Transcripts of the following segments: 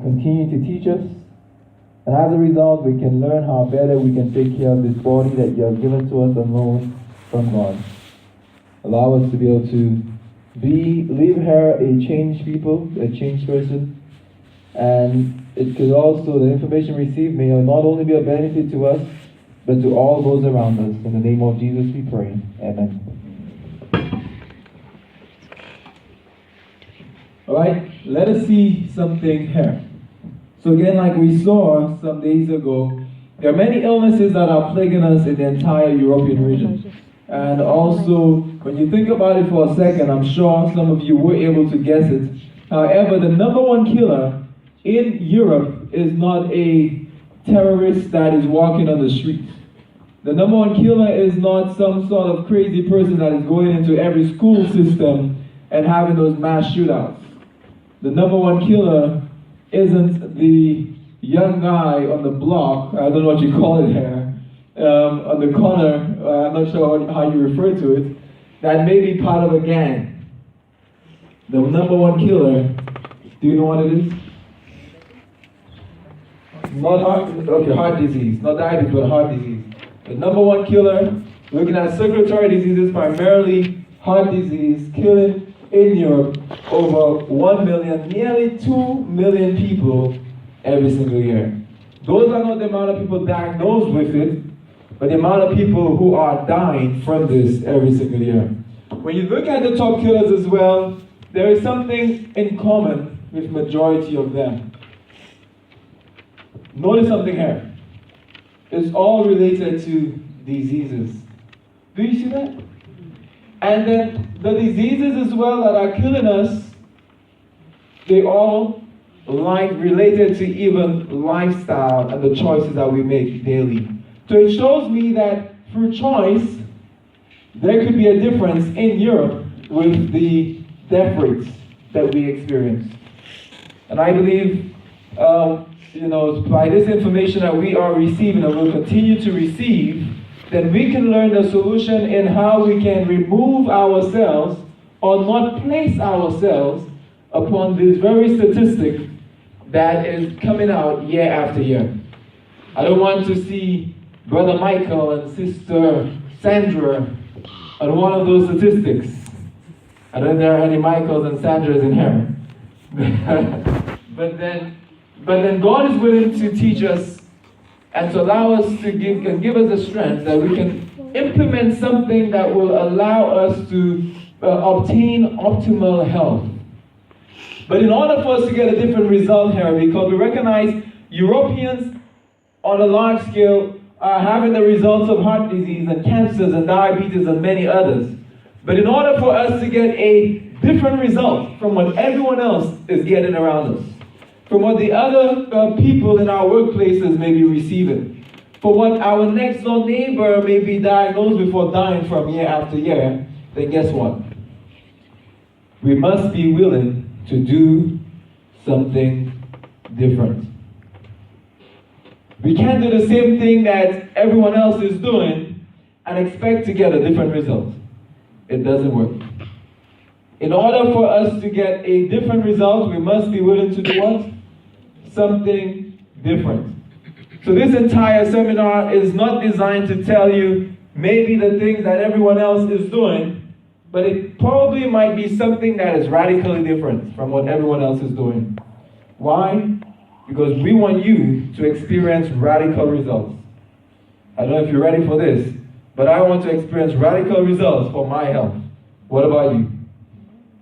continue to teach us. And as a result, we can learn how better we can take care of this body that you have given to us on loan from God. Allow us to be able to leave here a changed people, a changed person. And it could also, the information received may not only be a benefit to us, but to all those around us. In the name of Jesus we pray. Amen. Alright, let us see something here. So again, like we saw some days ago, there are many illnesses that are plaguing us in the entire European region. And also, when you think about it for a second, I'm sure some of you were able to guess it. However, the number one killer in Europe is not a terrorist that is walking on the street. The number one killer is not some sort of crazy person that is going into every school system and having those mass shootouts. The number one killer isn't the young guy on the block, I don't know what you call it here, on the corner, I'm not sure how you refer to it, that may be part of a gang. The number one killer, do you know what it is? Not heart disease, not diabetes, but heart disease. The number one killer, looking at circulatory diseases, primarily heart disease, killing in Europe over 1 million, nearly 2 million people every single year. Those are not the amount of people diagnosed with it, but the amount of people who are dying from this every single year. When you look at the top killers as well, there is something in common with majority of them. Notice something here. It's all related to diseases. Do you see that? And then the diseases as well that are killing us, they all related to even lifestyle and the choices that we make daily. So it shows me that through choice, there could be a difference in Europe with the death rates that we experience. And I believe, by this information that we are receiving and will continue to receive, then we can learn the solution in how we can remove ourselves or not place ourselves upon this very statistic that is coming out year after year. I don't want to see Brother Michael and Sister Sandra on one of those statistics. I don't know if there are any Michaels and Sandras in here. But then God is willing to teach us and to allow us to give us the strength that we can implement something that will allow us to obtain optimal health. But in order for us to get a different result here, because we recognize Europeans on a large scale are having the results of heart disease and cancers and diabetes and many others. But in order for us to get a different result from what everyone else is getting around us, from what the other people in our workplaces may be receiving, for what our next door neighbor may be diagnosed with or dying from year after year, then guess what? We must be willing to do something different. We can't do the same thing that everyone else is doing and expect to get a different result. It doesn't work. In order for us to get a different result, we must be willing to do what? Something different. So this entire seminar is not designed to tell you maybe the things that everyone else is doing, but it probably might be something that is radically different from what everyone else is doing. Why? Because we want you to experience radical results. I don't know if you're ready for this, but I want to experience radical results for my health. What about you?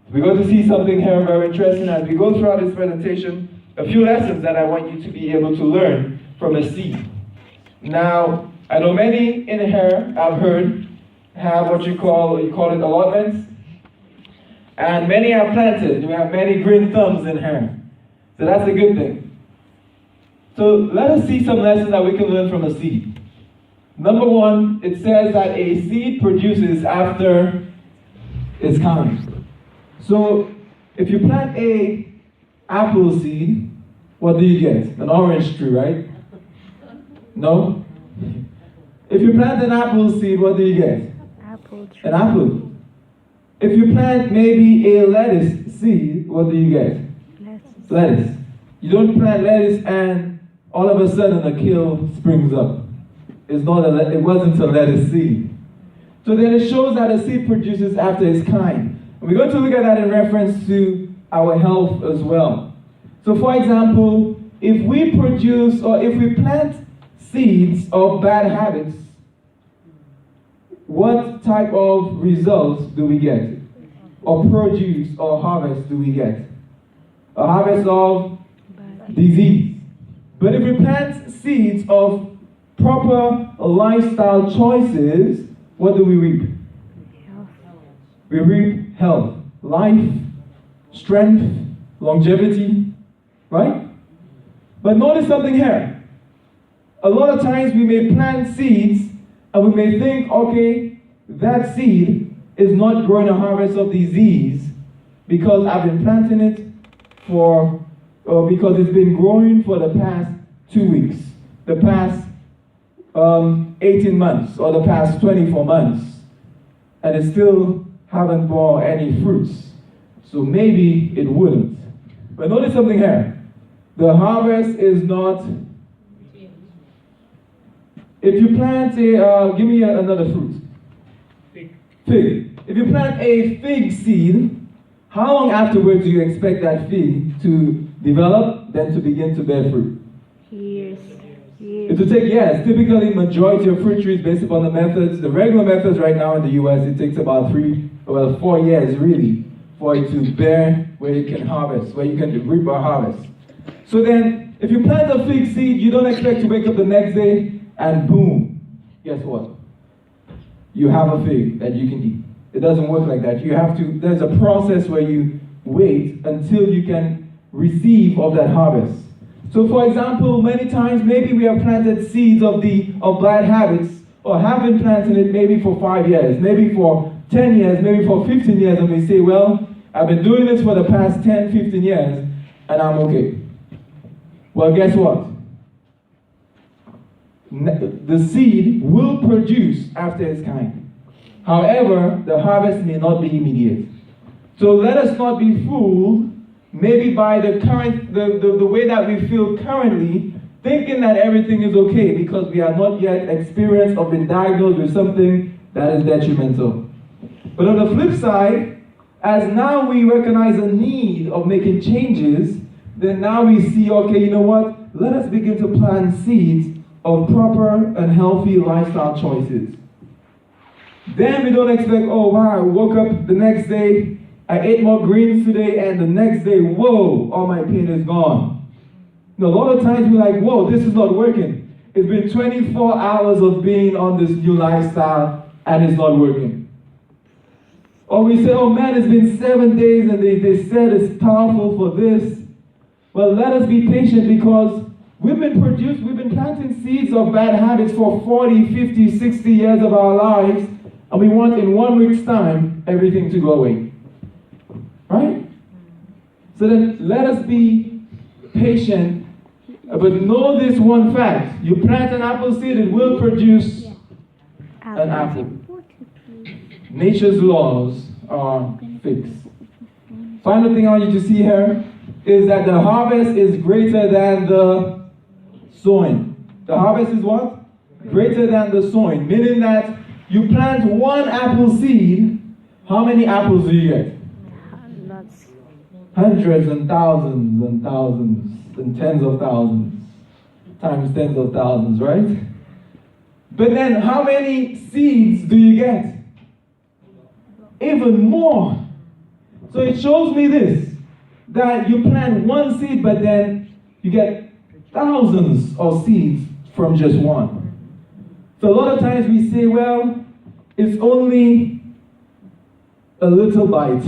We're going to see something here very interesting as we go throughout this presentation. A few lessons that I want you to be able to learn from a seed. Now, I know many in here, I've heard, have what you call it allotments. And many are planted. We have many green thumbs in here. So that's a good thing. So let us see some lessons that we can learn from a seed. Number one, it says that a seed produces after its kind. So if you plant a apple seed, what do you get? An orange tree, right? No? If you plant an apple seed, what do you get? Apple tree. An apple. If you plant maybe a lettuce seed, what do you get? Lettuce. Lettuce. You don't plant lettuce and all of a sudden a kale springs up. It wasn't a lettuce seed. So then it shows that a seed produces after its kind. And we're going to look at that in reference to our health as well. So for example, if we plant seeds of bad habits, what type of results do we get? Or produce or harvest do we get? A harvest of disease. But if we plant seeds of proper lifestyle choices, what do we reap? We reap health, life, strength, longevity, right? But notice something here. A lot of times we may plant seeds and we may think, okay, that seed is not growing a harvest of disease because I've been planting it because it's been growing for the past 2 weeks, the past 18 months, or the past 24 months, and it still haven't borne any fruits. So maybe it wouldn't. But notice something here. The harvest is not. If you plant give me another fruit. Fig. If you plant a fig seed, how long afterwards do you expect that fig to develop, then to begin to bear fruit? Years. It will take years. Typically, majority of fruit trees, based upon the methods, the regular methods right now in the U.S., it takes about 4 years really for it to bear where you can harvest, where you can reap or harvest. So then, if you plant a fig seed, you don't expect to wake up the next day and boom, guess what? You have a fig that you can eat. It doesn't work like that. There's a process where you wait until you can receive of that harvest. So for example, many times maybe we have planted seeds of bad habits, or have been planting it maybe for 5 years, maybe for 10 years, maybe for 15 years, and we say, well, I've been doing this for the past 10, 15 years, and I'm okay. Well, guess what? The seed will produce after its kind. However, the harvest may not be immediate. So let us not be fooled, maybe by the way that we feel currently, thinking that everything is okay because we are not yet experienced or been diagnosed with something that is detrimental. But on the flip side, as now we recognize a need of making changes, then now we see, okay, you know what? Let us begin to plant seeds of proper and healthy lifestyle choices. Then we don't expect, oh wow, I woke up the next day, I ate more greens today, and the next day, whoa, all my pain is gone. A lot of times we're like, whoa, this is not working. It's been 24 hours of being on this new lifestyle, and it's not working. Or we say, oh man, it's been 7 days, and they said it's powerful for this. Well, let us be patient because we've been planting seeds of bad habits for 40, 50, 60 years of our lives, and we want in 1 week's time everything to go away. Right? So then let us be patient, but know this one fact. You plant an apple seed, it will produce an apple. Nature's laws are fixed. Final thing I want you to see here is that the harvest is greater than the sowing. The harvest is what? Greater than the sowing. Meaning that you plant one apple seed, how many apples do you get? Lots. Hundreds and thousands and thousands and tens of thousands times tens of thousands, right? But then how many seeds do you get? Even more. So it shows me this, that you plant one seed, but then you get thousands of seeds from just one. So a lot of times we say, well, it's only a little bite.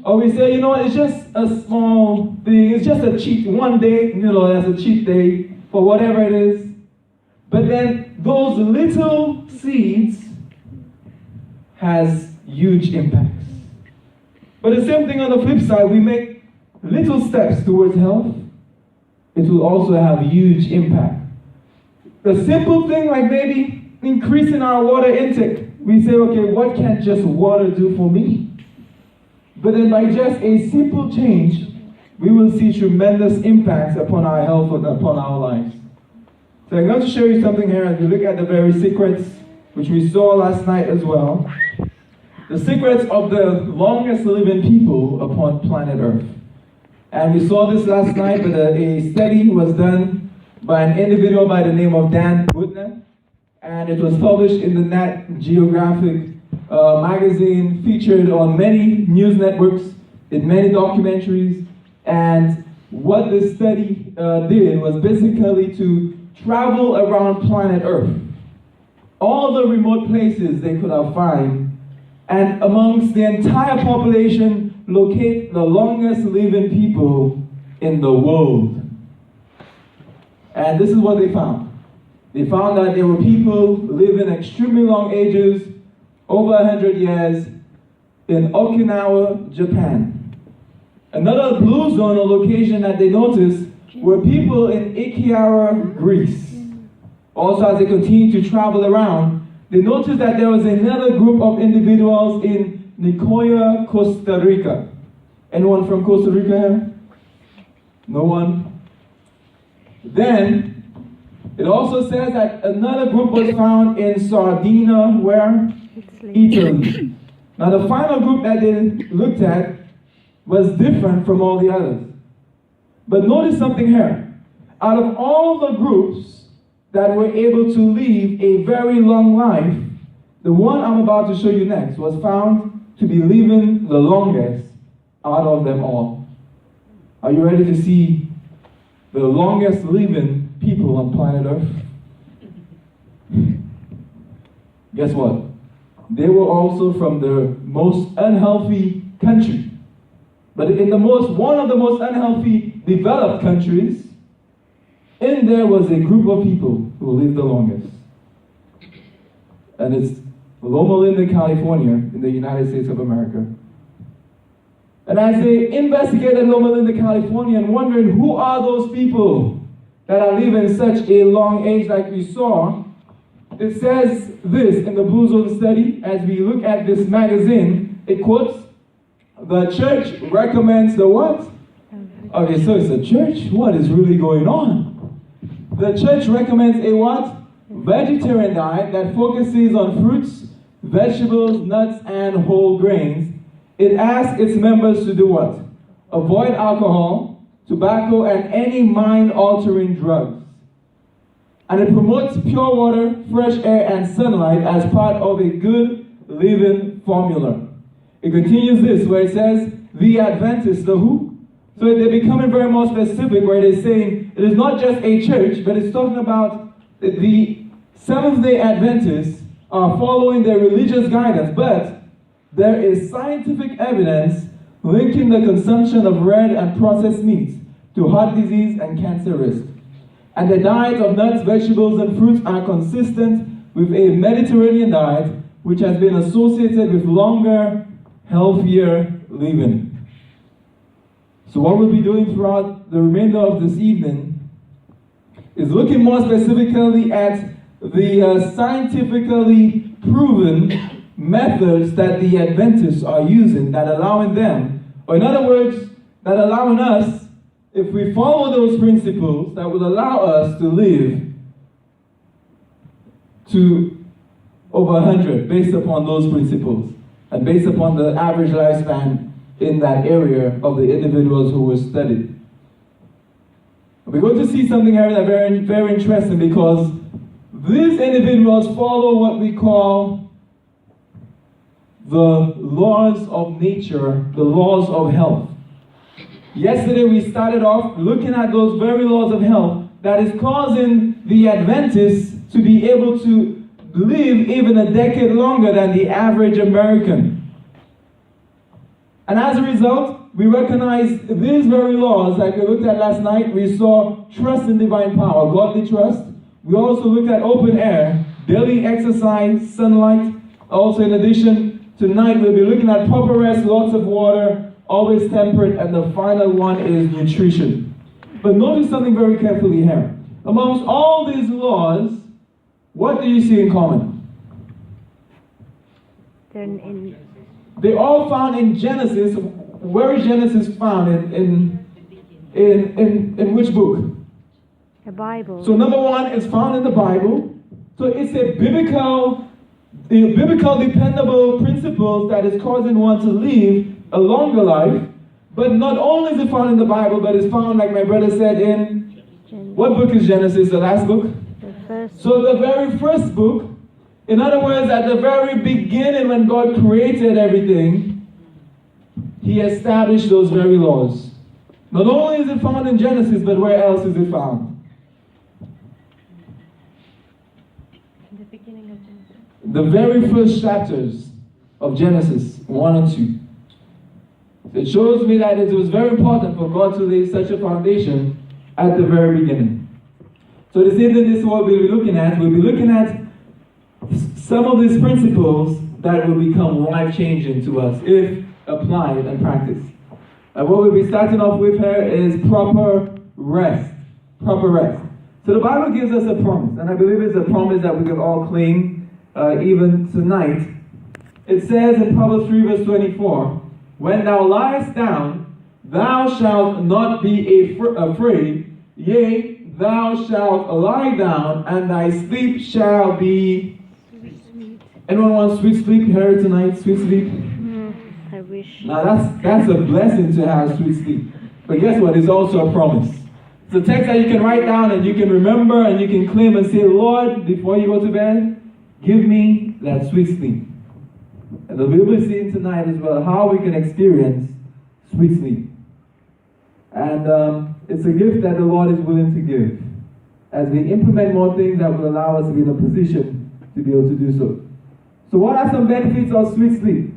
Or we say, you know what, it's just a small thing, it's just a cheat, one day, that's a cheat day for whatever it is. But then those little seeds has huge impacts. But the same thing on the flip side, we make little steps towards health, it will also have huge impact. A simple thing like maybe increasing our water intake. We say, okay, what can just water do for me? But then by just a simple change, we will see tremendous impacts upon our health and upon our lives. So I'm going to show you something here as we look at the very secrets, which we saw last night as well. The secrets of the longest living people upon planet Earth. And we saw this last night, but a study was done by an individual by the name of Dan Buettner. And it was published in the Nat Geographic magazine, featured on many news networks, in many documentaries. And what this study did was basically to travel around planet Earth, all the remote places they could have found, and amongst the entire population, locate the longest living people in the world. And this is what they found. They found that there were people living extremely long ages, over 100 years, in Okinawa, Japan. Another blue zone or location that they noticed were people in Iquiara, Greece. Also, as they continued to travel around, they noticed that there was another group of individuals in Nicoya, Costa Rica. Anyone from Costa Rica here? No one? Then, it also says that another group was found in Sardinia, where? Italy. Now, the final group that they looked at was different from all the others. But notice something here. Out of all the groups that were able to live a very long life, the one I'm about to show you next was found to be living the longest out of them all. Are you ready to see the longest living people on planet Earth? Guess what? They were also from the most unhealthy country. But in one of the most unhealthy developed countries, in there was a group of people who lived the longest. And it's Loma Linda, California, in the United States of America. And as they investigated Loma Linda, California, and wondering who are those people that are living such a long age like we saw, it says this in the Blue Zone study. As we look at this magazine, it quotes, "The church recommends the what?" Okay, so it's a church? What is really going on? The church recommends a what? Vegetarian diet that focuses on fruits, vegetables, nuts, and whole grains. It asks its members to do what? Avoid alcohol, tobacco, and any mind-altering drugs. And it promotes pure water, fresh air, and sunlight as part of a good living formula. It continues this, where it says, the Adventists, the who? So they're becoming very more specific, where they're saying it is not just a church, but it's talking about the Seventh-day Adventists are following their religious guidance, but there is scientific evidence linking the consumption of red and processed meats to heart disease and cancer risk. And the diet of nuts, vegetables, and fruits are consistent with a Mediterranean diet, which has been associated with longer, healthier living. So what we'll be doing throughout the remainder of this evening is looking more specifically at the scientifically proven methods that the Adventists are using that allowing them, or in other words, that allowing us, if we follow those principles, that will allow us to live to over 100 based upon those principles and based upon the average lifespan in that area of the individuals who were studied. We're going to see something here that's very, very interesting, because these individuals follow what we call the laws of nature, the laws of health. Yesterday we started off looking at those very laws of health that is causing the Adventists to be able to live even a decade longer than the average American. And as a result, we recognize these very laws, like we looked at last night. We saw trust in divine power, godly trust. We also looked at open air, daily exercise, sunlight. Also, in addition, tonight we'll be looking at proper rest, lots of water, always temperate, and the final one is nutrition. But notice something very carefully here. Amongst all these laws, what do you see in common? Then They all found in Genesis. Where is Genesis found? In in which book? The Bible. So number one is found in the Bible. So it's a biblical dependable principles that is causing one to live a longer life. But not only is it found in the Bible, but it's found, like my brother said, in what book is Genesis, the last book? The first. So the very first book, in other words, at the very beginning when God created everything, He established those very laws. Not only is it found in Genesis, but where else is it found? The beginning of Genesis. The very first chapters of Genesis 1 and 2. It shows me that it was very important for God to lay such a foundation at the very beginning. So this evening, this is what we'll be looking at. We'll be looking at some of these principles that will become life-changing to us if applied and practiced. And what we'll be starting off with here is proper rest. Proper rest. So the Bible gives us a promise, and I believe it's a promise that we can all claim even tonight. It says in Proverbs 3 verse 24, "When thou liest down, thou shalt not be afraid, yea, thou shalt lie down, and thy sleep shall be..." Sweet. Anyone want sweet sleep here tonight? Sweet sleep? I wish. Now that's a blessing to have sweet sleep. But guess what? It's also a promise. It's a text that you can write down and you can remember and you can claim and say, "Lord, before you go to bed, give me that sweet sleep." And we'll be seeing tonight as well how we can experience sweet sleep. And it's a gift that the Lord is willing to give as we implement more things that will allow us to be in a position to be able to do so. So what are some benefits of sweet sleep?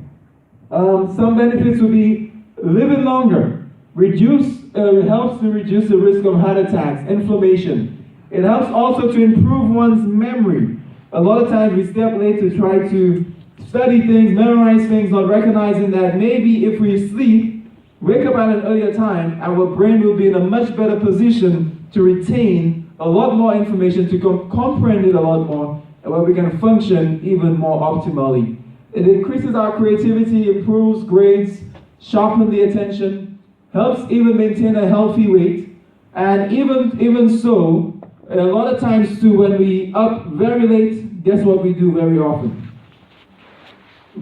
Some benefits will be living longer. It helps to reduce the risk of heart attacks, inflammation. It helps also to improve one's memory. A lot of times we stay up late to try to study things, memorize things, not recognizing that maybe if we sleep, wake up at an earlier time, our brain will be in a much better position to retain a lot more information, to comprehend it a lot more, and where we can function even more optimally. It increases our creativity, improves grades, sharpens the attention, helps even maintain a healthy weight, and even so, a lot of times too, when we up very late, guess what we do very often?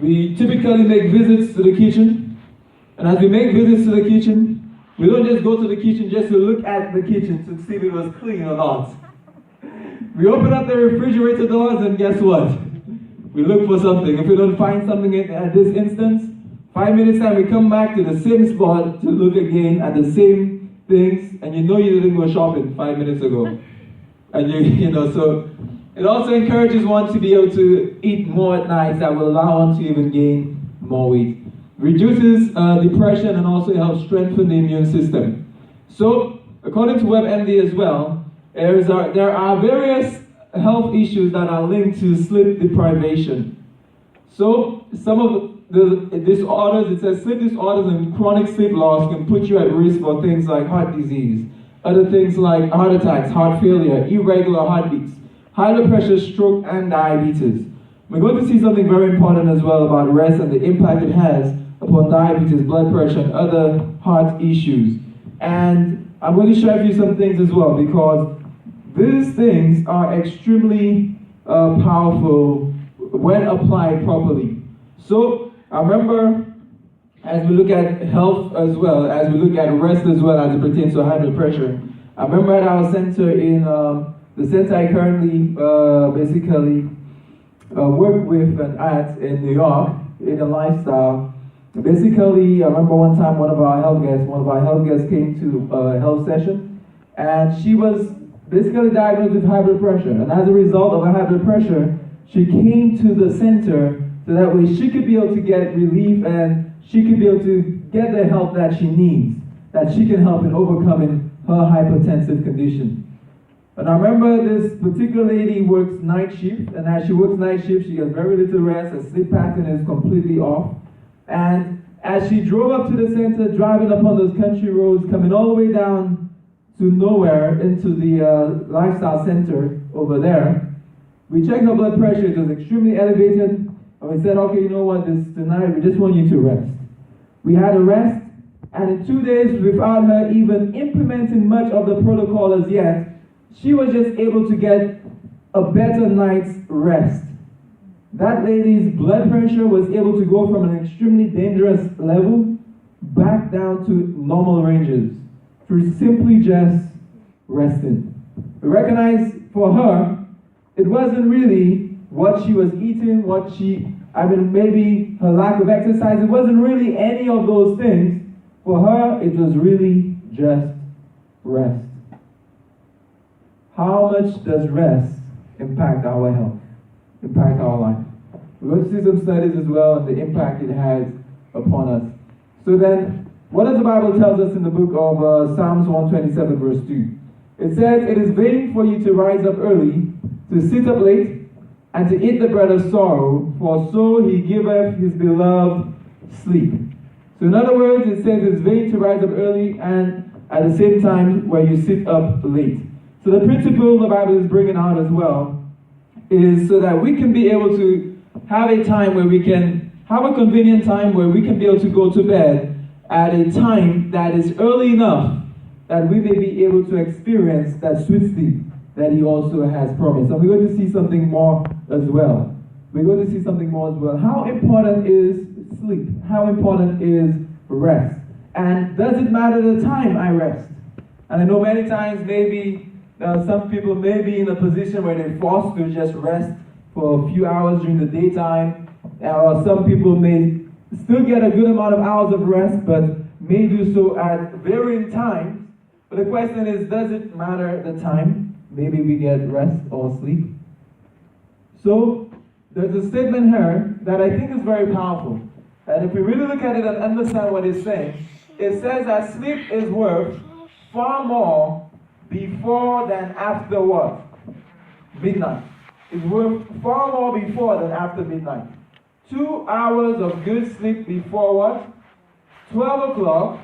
We typically make visits to the kitchen, and as we make visits to the kitchen, we don't just go to the kitchen just to look at the kitchen to see if it was clean or not. We open up the refrigerator doors and guess what? We look for something. If we don't find something at this instance, 5 minutes time we come back to the same spot to look again at the same things, and you know you didn't go shopping 5 minutes ago. And so it also encourages one to be able to eat more at night that will allow one to even gain more weight. Reduces depression and also helps strengthen the immune system. So, according to WebMD as well, there are various health issues that are linked to sleep deprivation. So, some of the disorders, it says sleep disorders and chronic sleep loss can put you at risk for things like heart disease, other things like heart attacks, heart failure, irregular heartbeats, high blood pressure, stroke, and diabetes. We're going to see something very important as well about rest and the impact it has upon diabetes, blood pressure, and other heart issues. And I'm going to share with you some things as well, because these things are extremely powerful when applied properly. So I remember, as we look at health as well, as we look at rest as well as it pertains to high blood pressure, I remember at our center in the center I currently work with and at in New York, in a lifestyle. Basically, I remember one time one of our health guests came to a health session, and she was basically diagnosed with high blood pressure. And as a result of her high blood pressure, she came to the center so that way she could be able to get relief and she could be able to get the help that she needs, that she can help in overcoming her hypertensive condition. And I remember this particular lady works night shift, and as she works night shift, she gets very little rest, her sleep pattern is completely off. And as she drove up to the center, driving up on those country roads, coming all the way down to nowhere into the lifestyle center over there, we checked her blood pressure. It was extremely elevated, and we said, okay, you know what, tonight we just want you to rest. We had her rest, And in 2 days, without her even implementing much of the protocol as yet, she was just able to get a better night's rest. That lady's blood pressure was able to go from an extremely dangerous level back down to normal ranges through simply just resting. We recognize for her, it wasn't really what she was eating, maybe her lack of exercise. It wasn't really any of those things. For her, it was really just rest. How much does rest impact our health, impact our life? We're going to see some studies as well on the impact it has upon us. So then, what does the Bible tell us in the book of Psalms 127 verse 2? It says, "It is vain for you to rise up early, to sit up late, and to eat the bread of sorrow, for so he giveth his beloved sleep." So in other words, it says it's vain to rise up early and at the same time where you sit up late. So the principle the Bible is bringing out as well is so that we can be able to have a time where we can have a convenient time where we can be able to go to bed at a time that is early enough that we may be able to experience that sweet sleep that he also has promised. And we're going to see something more as well. We're going to see something more as well. How important is sleep? How important is rest? And does it matter the time I rest? And I know many times maybe some people may be in a position where they're forced to just rest for a few hours during the daytime, or some people may still get a good amount of hours of rest, but may do so at varying times. But the question is, does it matter the time? Maybe we get rest or sleep. So there's a statement here that I think is very powerful. And if we really look at it and understand what it's saying, it says that sleep is worth far more before than after what? Midnight. It's worth far more before than after midnight. 2 hours of good sleep before what? 12 o'clock.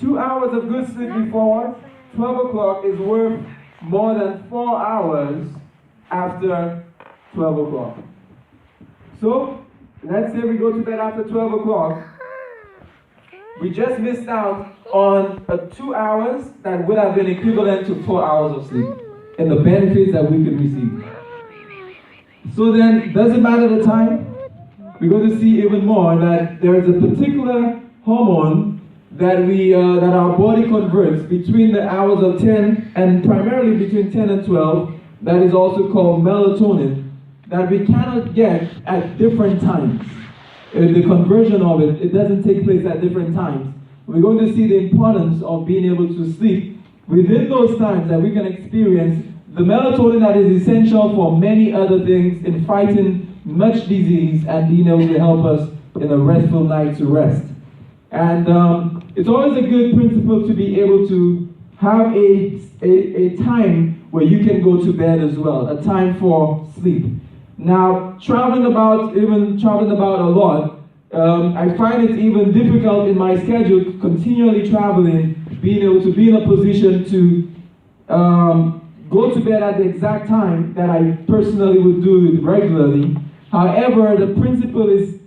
2 hours of good sleep before what? 12 o'clock is worth more than 4 hours after 12 o'clock. So, let's say we go to bed after 12 o'clock. We just missed out on 2 hours that would have been equivalent to 4 hours of sleep and the benefits that we could receive. So then, does it matter the time? We're going to see even more that there is a particular hormone that that our body converts between the hours of 10 and primarily between 10 and 12 that is also called melatonin that we cannot get at different times. The conversion of it doesn't take place at different times. We're going to see the importance of being able to sleep within those times that we can experience the melatonin that is essential for many other things in fighting much disease and being able to help us in a restful night to rest. And it's always a good principle to be able to have a time where you can go to bed as well, a time for sleep. Now, traveling about a lot, I find it even difficult in my schedule, continually traveling, being able to be in a position to go to bed at the exact time that I personally would do it regularly. However, the principle is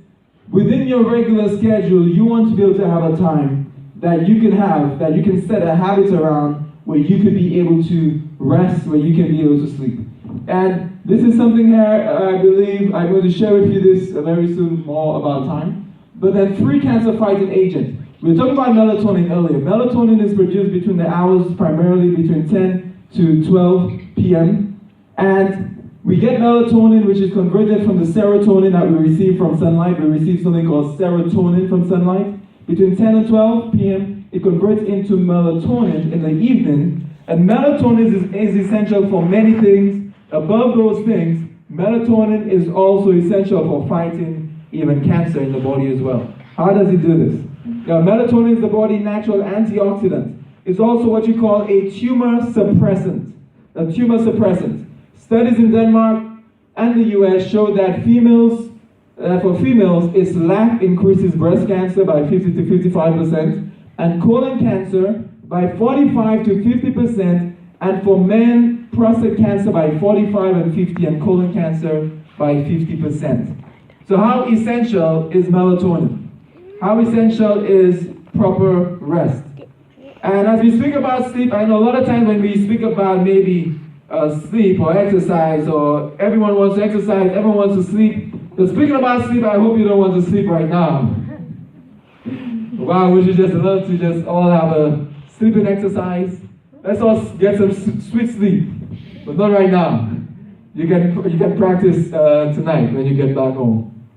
within your regular schedule, you want to be able to have a time that you can set a habit around where you could be able to rest, where you can be able to sleep. And this is something here, I believe, I'm going to share with you this very soon, more about time. But then 3 cancer fighting agents. We were talking about melatonin earlier. Melatonin is produced between the hours, primarily between 10 to 12 p.m. And we get melatonin, which is converted from the serotonin that we receive from sunlight. We receive something called serotonin from sunlight. Between 10 and 12 p.m., it converts into melatonin in the evening. And melatonin is essential for many things. Above those things, melatonin is also essential for fighting even cancer in the body as well. How does it do this? Now, melatonin is the body's natural antioxidant. It's also what you call a tumor suppressant. A tumor suppressant. Studies in Denmark and the US show that for females, its lack increases breast cancer by 50 to 55%, and colon cancer by 45 to 50%, and for men, prostate cancer by 45 and 50, and colon cancer by 50%. So how essential is melatonin? How essential is proper rest. And as we speak about sleep, I know a lot of times when we speak about maybe sleep or exercise, or everyone wants to exercise, everyone wants to sleep. But speaking about sleep, I hope you don't want to sleep right now. Wow, would you just love to just all have a sleeping exercise? Let's all get some sweet sleep, but not right now. You can practice tonight when you get back home.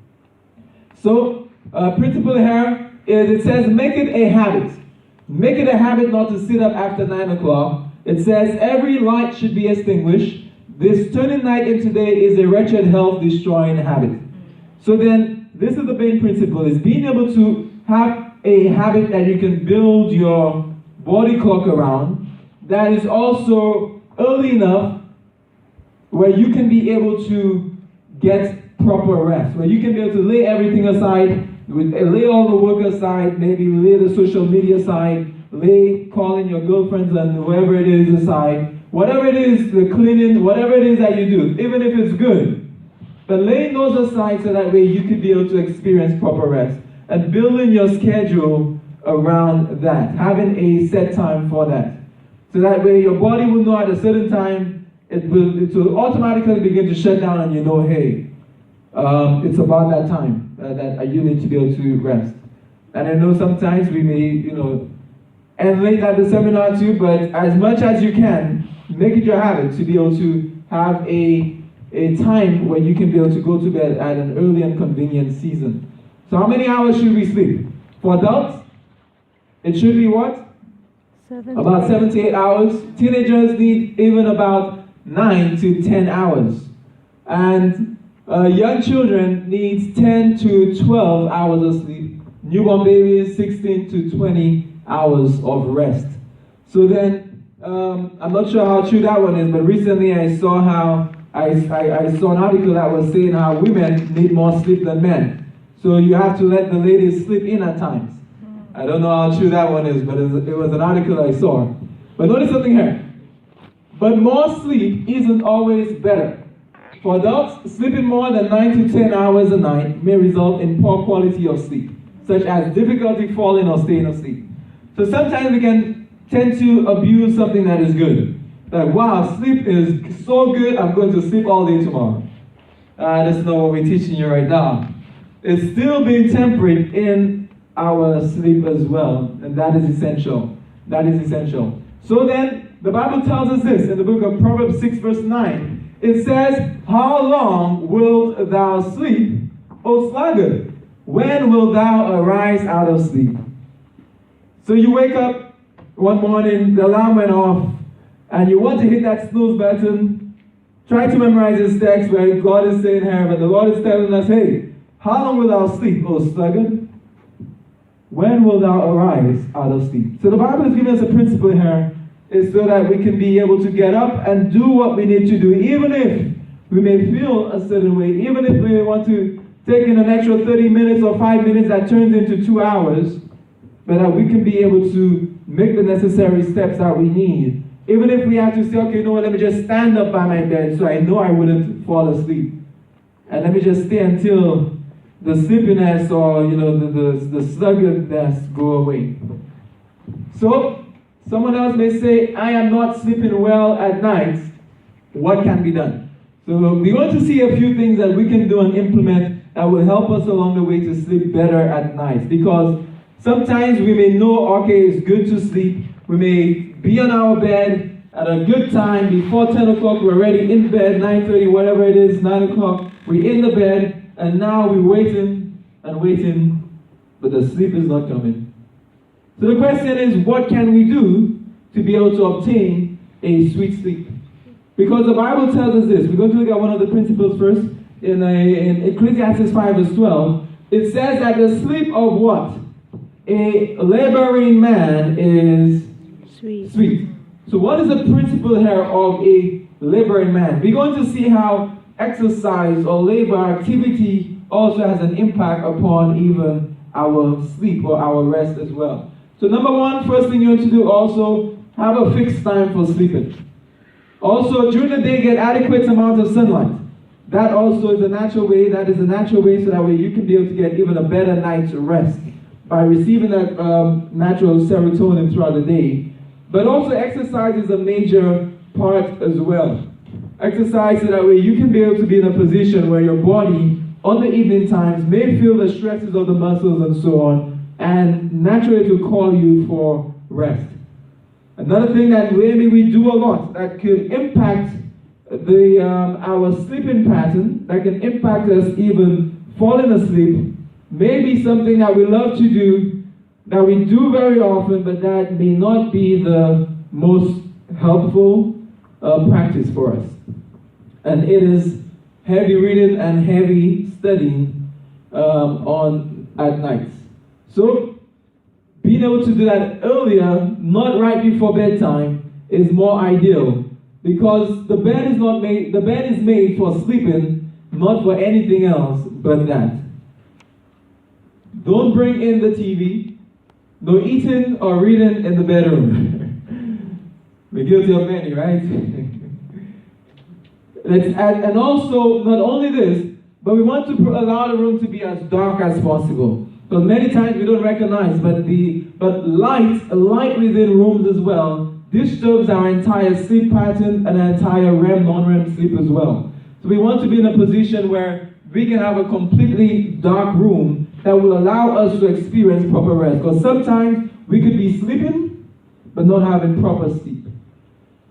So, principle here is it says make it a habit. Make it a habit not to sit up after 9 o'clock. It says every light should be extinguished. This turning night into day is a wretched, health-destroying habit. So then, this is the main principle: is being able to have a habit that you can build your body clock around, that is also early enough where you can be able to get proper rest, where you can be able to lay everything aside, lay all the work aside, maybe lay the social media aside, lay calling your girlfriends and whoever it is aside, whatever it is, the cleaning, whatever it is that you do, even if it's good, but laying those aside so that way you can be able to experience proper rest, and building your schedule around that, having a set time for that. So that way your body will know at a certain time, it will automatically begin to shut down, and you know, hey, it's about that time that you need to be able to rest. And I know sometimes we may, end late at the seminar too, but as much as you can, make it your habit to be able to have a time where you can be able to go to bed at an early and convenient season. So how many hours should we sleep? For adults, it should be what? 7 About 7 to 8 hours. Teenagers need even about 9 to 10 hours. And young children need 10 to 12 hours of sleep. Newborn babies, 16 to 20 hours of rest. So then, I'm not sure how true that one is, but recently I saw I saw an article that was saying how women need more sleep than men. So you have to let the ladies sleep in at times. I don't know how true that one is, but it was an article I saw. But notice something here. But more sleep isn't always better. For adults, sleeping more than 9 to 10 hours a night may result in poor quality of sleep, such as difficulty falling or staying asleep. So sometimes we can tend to abuse something that is good. Like, wow, sleep is so good, I'm going to sleep all day tomorrow. That's not what we're teaching you right now. It's still being temperate in our sleep as well, and that is essential. That is essential. So then, the Bible tells us this in the book of Proverbs 6 verse 9. It says, how long wilt thou sleep, O sluggard? When wilt thou arise out of sleep? So you wake up one morning, the alarm went off, and you want to hit that snooze button. Try to memorize this text where God is saying here, but the Lord is telling us, hey, how long will thou sleep, O sluggard? When will thou arise out of sleep? So the Bible is giving us a principle here, is so that we can be able to get up and do what we need to do, even if we may feel a certain way, even if we want to take in an extra 30 minutes or 5 minutes that turns into 2 hours, but that we can be able to make the necessary steps that we need. Even if we have to say, okay, you know what, let me just stand up by my bed so I know I wouldn't fall asleep. And let me just stay until the sleepiness or the sluggardness go away. So someone else may say, I am not sleeping well at night. What can be done? So we want to see a few things that we can do and implement that will help us along the way to sleep better at night. Because sometimes we may know, okay, it's good to sleep. We may be on our bed at a good time before 10 o'clock. We're already in bed, 9:30, whatever it is, 9 o'clock. We're in the bed. And now we're waiting and waiting, but the sleep is not coming. So the question is, what can we do to be able to obtain a sweet sleep? Because the Bible tells us this. We're going to look at one of the principles first. In Ecclesiastes 5 verse 12, it says that the sleep of what? A laboring man is sweet. So what is the principle here of a laboring man? We're going to see how exercise or labor activity also has an impact upon even our sleep or our rest as well. So number one, first thing you want to do also, have a fixed time for sleeping. Also, during the day, get adequate amount of sunlight. That also is a natural way. That is a natural way so that way you can be able to get even a better night's rest. by receiving that natural serotonin throughout the day. But also exercise is a major part as well. Exercise so that way you can be able to be in a position where your body on the evening times may feel the stresses of the muscles and so on, and naturally to call you for rest. Another thing that maybe we do a lot that could impact our sleeping pattern, that can impact us even falling asleep, may be something that we love to do, that we do very often, but that may not be the most helpful practice for us. And it is heavy reading and heavy studying at night. So being able to do that earlier, not right before bedtime, is more ideal, because the bed is made for sleeping, not for anything else but that. Don't bring in the TV. No eating or reading in the bedroom. We're guilty of many, right? And also, not only this, but we want to allow the room to be as dark as possible. Because many times we don't recognize, but light within rooms as well disturbs our entire sleep pattern and our entire REM, non-REM sleep as well. So we want to be in a position where we can have a completely dark room that will allow us to experience proper rest. Because sometimes we could be sleeping, but not having proper sleep,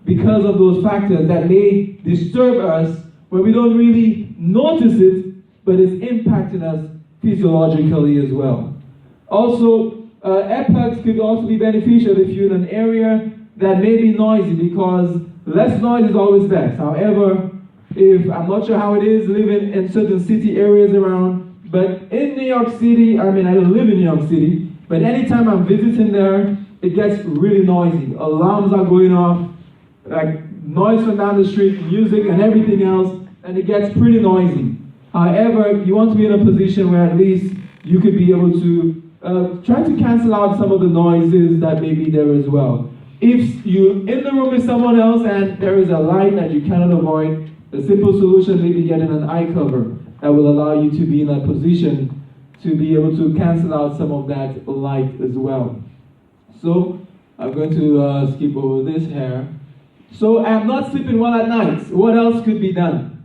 because of those factors that may disturb us where we don't really notice it, but it's impacting us physiologically as well. Also, earplugs could also be beneficial if you're in an area that may be noisy, because less noise is always best. However, if I'm not sure how it is living in certain city areas around, but in New York City, I don't live in New York City, but anytime I'm visiting there, it gets really noisy. Alarms are going off, like noise from down the street, music and everything else, and it gets pretty noisy. However, you want to be in a position where at least you could be able to try to cancel out some of the noises that may be there as well. If you're in the room with someone else and there is a light that you cannot avoid, the simple solution may be getting an eye cover that will allow you to be in a position to be able to cancel out some of that light as well. So, I'm going to skip over this here. So, I'm not sleeping well at night. What else could be done?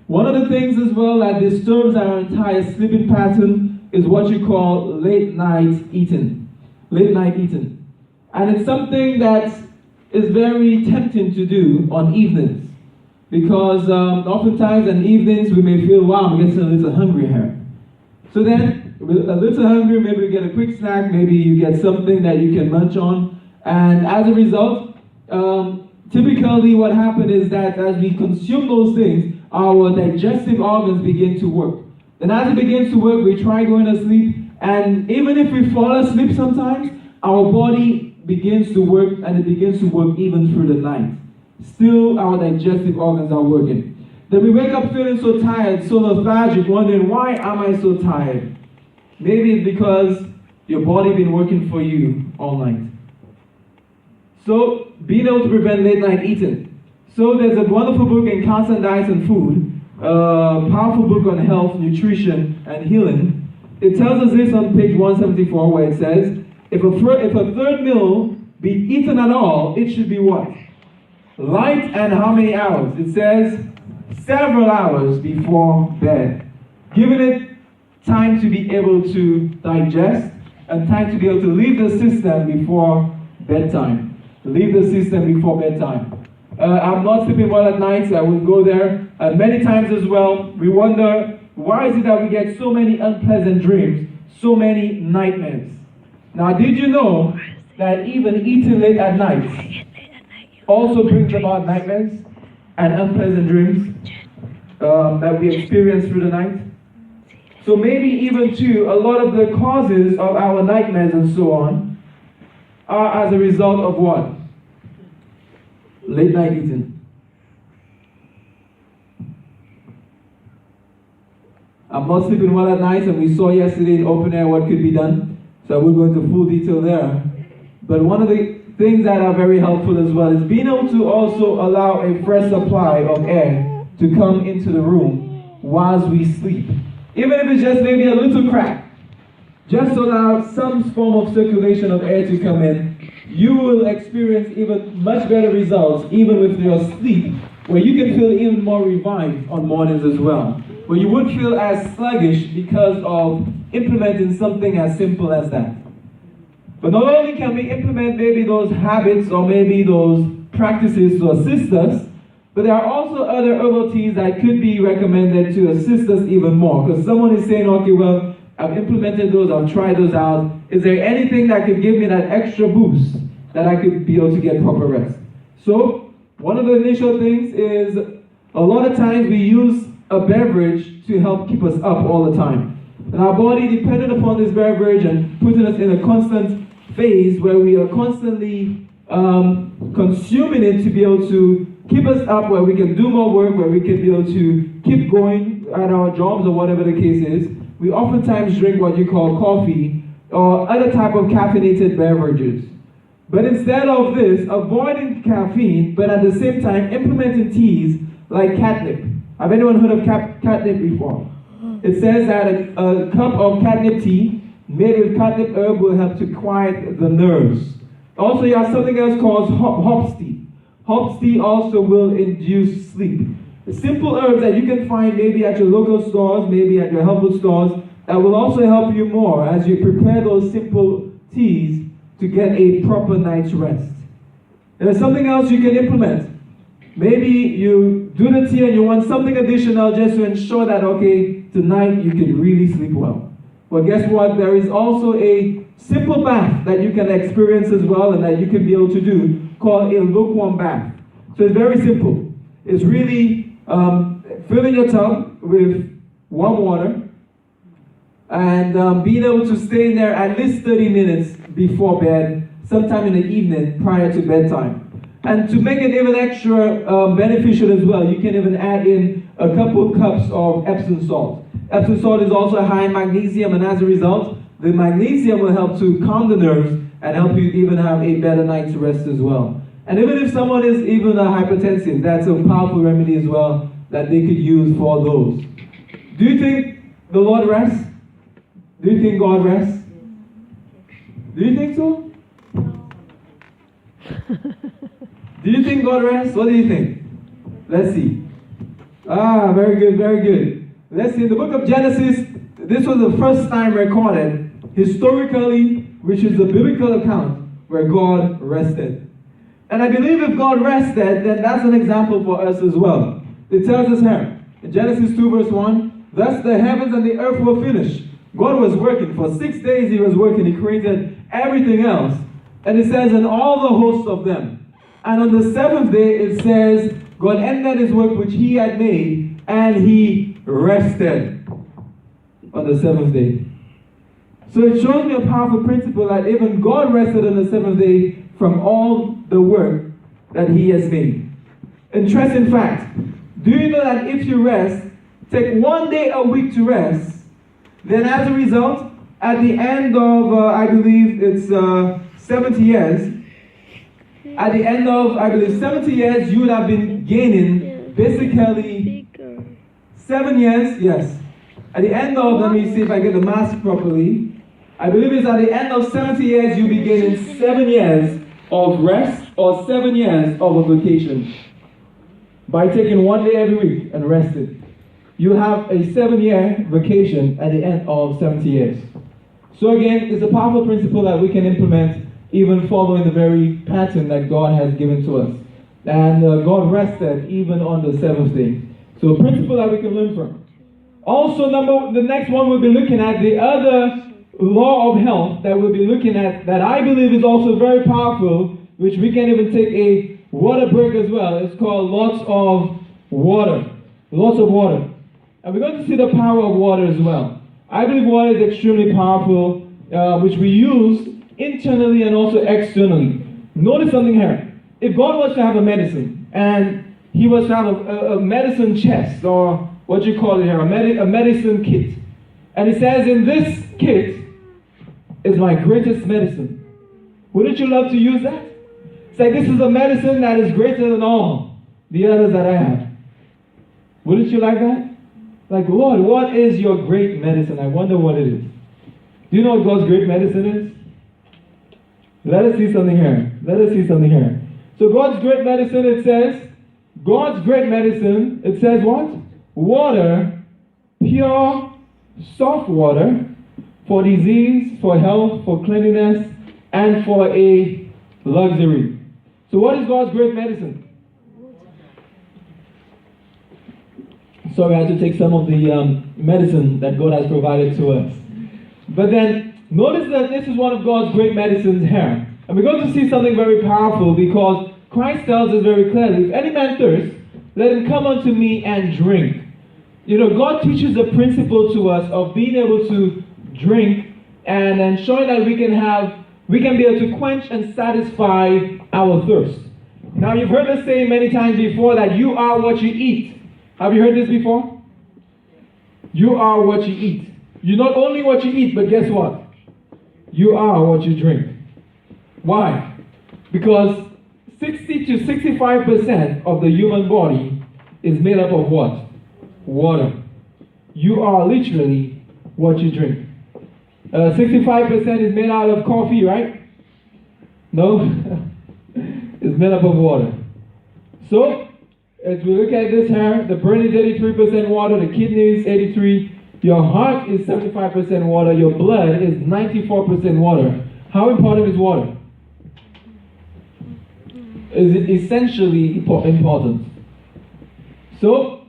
One of the things as well that disturbs our entire sleeping pattern is what you call late night eating. Late night eating. And it's something that is very tempting to do on evenings. Because oftentimes in evenings we may feel, wow, I'm getting a little hungry here. So then, with a little hungry, maybe you get a quick snack, maybe you get something that you can munch on. And as a result, typically what happens is that as we consume those things, our digestive organs begin to work. Then as it begins to work, we try going to sleep. And even if we fall asleep sometimes, our body begins to work, and it begins to work even through the night. Still, our digestive organs are working. Then we wake up feeling so tired, so lethargic, wondering, why am I so tired? Maybe it's because your body been working for you all night. So, being able to prevent late night eating. So there's a wonderful book in Constant Diets and Food, a powerful book on health, nutrition, and healing. It tells us this on page 174, where it says, if a third meal be eaten at all, it should be what? Light, and how many hours? It says several hours before bed. Giving it time to be able to digest and time to be able to leave the system before bedtime. Leave the system before bedtime. I'm not sleeping well at night, so I will go there. And many times as well, we wonder, why is it that we get so many unpleasant dreams, so many nightmares? Now, did you know that even eating late at night also brings about nightmares and unpleasant dreams that we experience through the night? So maybe even too, a lot of the causes of our nightmares and so on are as a result of what? Late night eating. I'm not sleeping well at night, and we saw yesterday in open air what could be done. So we'll go into full detail there. But one of the things that are very helpful as well is being able to also allow a fresh supply of air to come into the room whilst we sleep. Even if it's just maybe a little crack. just allow some form of circulation of air to come in, you will experience even much better results, even with your sleep, where you can feel even more revived on mornings as well, where you won't feel as sluggish because of implementing something as simple as that. But not only can we implement maybe those habits or maybe those practices to assist us, but there are also other herbal teas that could be recommended to assist us even more. Because someone is saying, okay, well, I've implemented those, I've tried those out. Is there anything that could give me that extra boost that I could be able to get proper rest? So, one of the initial things is a lot of times we use a beverage to help keep us up all the time. And our body, dependent upon this beverage and putting us in a constant phase where we are constantly consuming it to be able to keep us up, where we can do more work, where we can be able to keep going at our jobs or whatever the case is, we oftentimes drink what you call coffee or other type of caffeinated beverages. But instead of this, avoiding caffeine, but at the same time implementing teas like catnip. Have anyone heard of catnip before? It says that a cup of catnip tea made with catnip herb will help to quiet the nerves. Also, you have something else called hops tea. Hops tea also will induce sleep. Simple herbs that you can find maybe at your local stores, maybe at your health food stores, that will also help you more as you prepare those simple teas to get a proper night's rest. There's something else you can implement. Maybe you do the tea and you want something additional just to ensure that, okay, tonight you can really sleep well. Well, guess what? There is also a simple bath that you can experience as well and that you can be able to do called a lukewarm bath. So it's very simple. It's really filling your tub with warm water and being able to stay in there at least 30 minutes before bed, sometime in the evening prior to bedtime. And to make it even extra beneficial as well, you can even add in a couple cups of Epsom salt. Epsom salt is also high in magnesium, and as a result, the magnesium will help to calm the nerves and help you even have a better night's rest as well. And even if someone is even hypertensive, that's a powerful remedy as well that they could use for those. Do you think the Lord rests? Do you think God rests? Do you think so? Do you think God rests? What do you think? Let's see. Ah, very good, very good. Let's see, in the book of Genesis, this was the first time recorded, historically, which is a biblical account where God rested. And I believe if God rested, then that's an example for us as well. It tells us here, in Genesis 2 verse 1, thus the heavens and the earth were finished. God was working. For 6 days he was working. He created everything else. And it says, and all the hosts of them. And on the seventh day, it says, God ended his work which he had made, and he rested on the seventh day. So it shows me a powerful principle that even God rested on the seventh day from all the work that he has made. Interesting fact. Do you know that if you rest, take 1 day a week to rest, then as a result, at the end of, I believe it's 70 years, at the end of, I believe, 70 years, you would have been gaining basically 7 years, yes. At the end of, let me see if I get the math properly. I believe it's at the end of 70 years, you'll be gaining 7 years of rest or 7 years of a vacation. By taking 1 day every week and resting. You have a 7-year vacation at the end of 70 years. So again, it's a powerful principle that we can implement even following the very pattern that God has given to us. And God rested even on the seventh day. So a principle that we can learn from. Also, the next one we'll be looking at, the other law of health that we'll be looking at, that I believe is also very powerful, which we can even take a water break as well. It's called lots of water. Lots of water. And we're going to see the power of water as well. I believe water is extremely powerful, which we use internally and also externally. Notice something here. If God was to have a medicine, and he was to have a medicine chest, or what you call it here, a medicine kit, and it says in this kit is my greatest medicine, wouldn't you love to use that? Say, this is a medicine that is greater than all the others that I have. Wouldn't you like that? Like, Lord, what is your great medicine? I wonder what it is. Do you know what God's great medicine is? Let us see something here. Let us see something here. So God's great medicine, it says, God's great medicine, it says what? Water, pure, soft water, for disease, for health, for cleanliness, and for a luxury. So what is God's great medicine? Sorry, I had to take some of the medicine that God has provided to us. But then, notice that this is one of God's great medicines here. And we're going to see something very powerful because Christ tells us very clearly, if any man thirst, let him come unto me and drink. You know, God teaches a principle to us of being able to drink and showing that we can be able to quench and satisfy our thirst. Now, you've heard us say many times before that you are what you eat. Have you heard this before? You are what you eat. You're not only what you eat, but guess what? You are what you drink. Why? Because 60 to 65% of the human body is made up of what? Water. You are literally what you drink. 65% is made out of coffee, right? No? It's made up of water. So, as we look at this here, the brain is 83% water, the kidney is 83%, your heart is 75% water, your blood is 94% water. How important is water? Is it essentially important? So,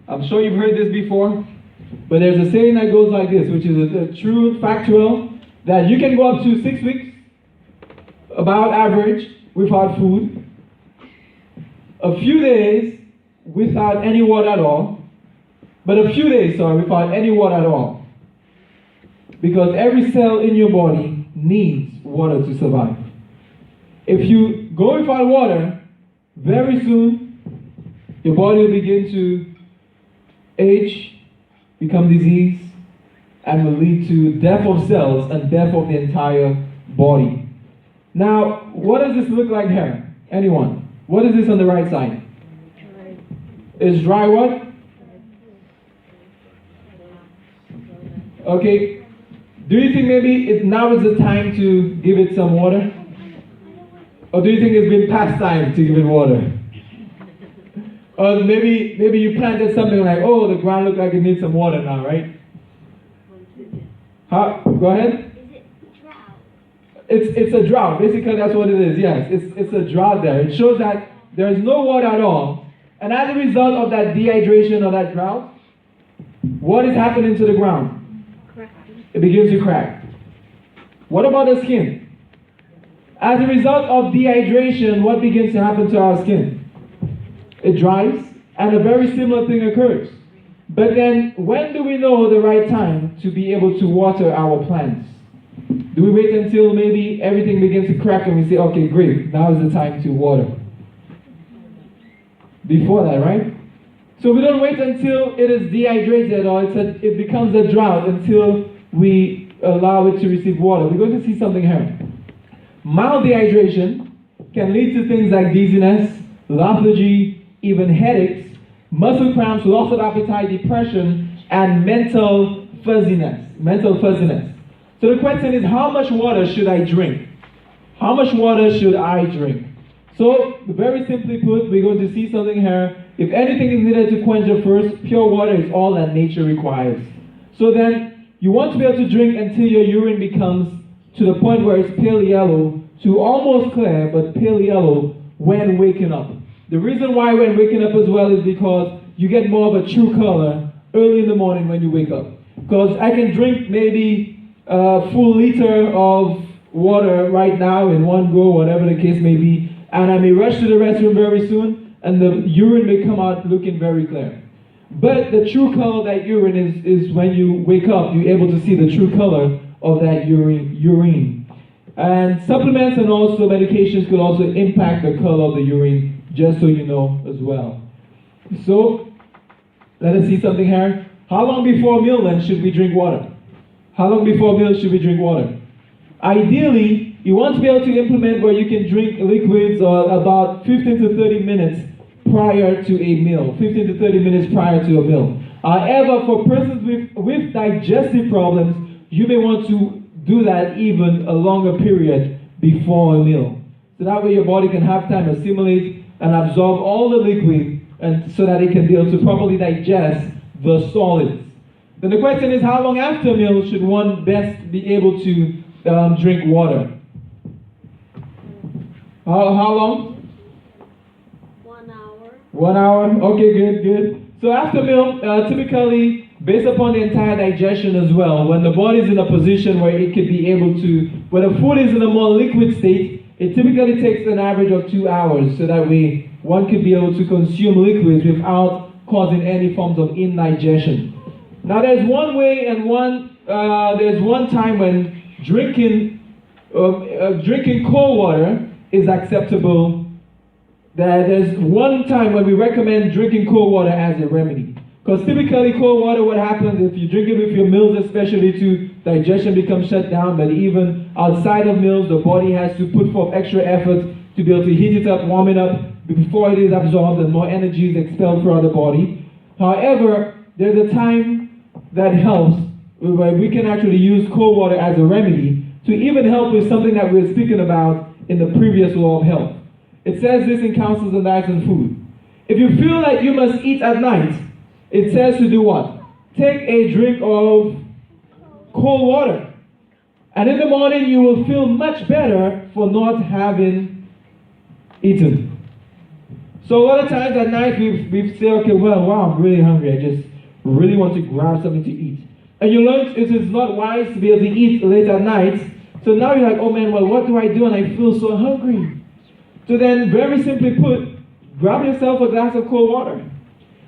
I'm sure you've heard this before, but there's a saying that goes like this, which is a true factual, that you can go up to 6 weeks, about average, without food, a few days without any water at all, but a few days, without any water at all. Because every cell in your body needs water to survive. If you go without water, very soon, your body will begin to age, become diseased, and will lead to death of cells and death of the entire body. Now, what does this look like here? Anyone? What is this on the right side? Is dry what? Okay. Do you think maybe now is the time to give it some water? Or do you think it's been past time to give it water? Or maybe you planted something like, oh, the ground looks like it needs some water now, right? Go ahead. It's a drought. Basically, that's what it is. Yes, it's a drought there. It shows that there is no water at all. And as a result of that dehydration or that drought, what is happening to the ground? It begins to crack. What about the skin? As a result of dehydration, what begins to happen to our skin? It dries, and a very similar thing occurs. But then, when do we know the right time to be able to water our plants? Do we wait until maybe everything begins to crack and we say, okay, great, now is the time to water? Before that, right? So we don't wait until it is dehydrated or it becomes a drought until we allow it to receive water. We're going to see something here. Mild dehydration can lead to things like dizziness, lethargy, even headaches, muscle cramps, loss of appetite, depression, and mental fuzziness. So the question is, how much water should I drink? How much water should I drink? So, very simply put, we're going to see something here. If anything is needed to quench the thirst, pure water is all that nature requires. So then, you want to be able to drink until your urine becomes to the point where it's pale yellow to almost clear, but pale yellow when waking up. The reason why when waking up as well is because you get more of a true color early in the morning when you wake up. Because I can drink maybe a full liter of water right now in one go, whatever the case may be, and I may rush to the restroom very soon, and the urine may come out looking very clear. But the true color of that urine is when you wake up, you're able to see the true color of that urine. And supplements and also medications could also impact the color of the urine, just so you know as well. So, let us see something here. How long before a meal then should we drink water? How long before a meal should we drink water? Ideally, you want to be able to implement where you can drink liquids about 15 to 30 minutes prior to a meal. 15 to 30 minutes prior to a meal. However, for persons with digestive problems, you may want to do that even a longer period before a meal. So that way your body can have time to assimilate and absorb all the liquid, and so that it can be able to properly digest the solids. Then the question is, how long after a meal should one best be able to drink water? How long? 1 hour. 1 hour? Okay, good. So after meal, typically, based upon the entire digestion as well, when the body is in a position where it could be able to, when the food is in a more liquid state, it typically takes an average of 2 hours, so that way one could be able to consume liquids without causing any forms of indigestion. Now there's one way and there's one time when drinking cold water is acceptable. There's one time when we recommend drinking cold water as a remedy. Because typically cold water, what happens if you drink it with your meals, especially too, digestion becomes shut down. But even outside of meals, the body has to put forth extra effort to be able to heat it up, warm it up before it is absorbed and more energy is expelled throughout the body. However, there's a time that helps where we can actually use cold water as a remedy to even help with something that we were speaking about in the previous law of health. It says this in Counsels on Diet and Food. If you feel like you must eat at night, it says to do what? Take a drink of cold water. And in the morning you will feel much better for not having eaten. So a lot of times at night we've said, okay, wow, I'm really hungry. I just really want to grab something to eat. And you learn it is not wise to be able to eat late at night. So now you're like, oh man, well, what do I do? And I feel so hungry. So then, very simply put, grab yourself a glass of cold water.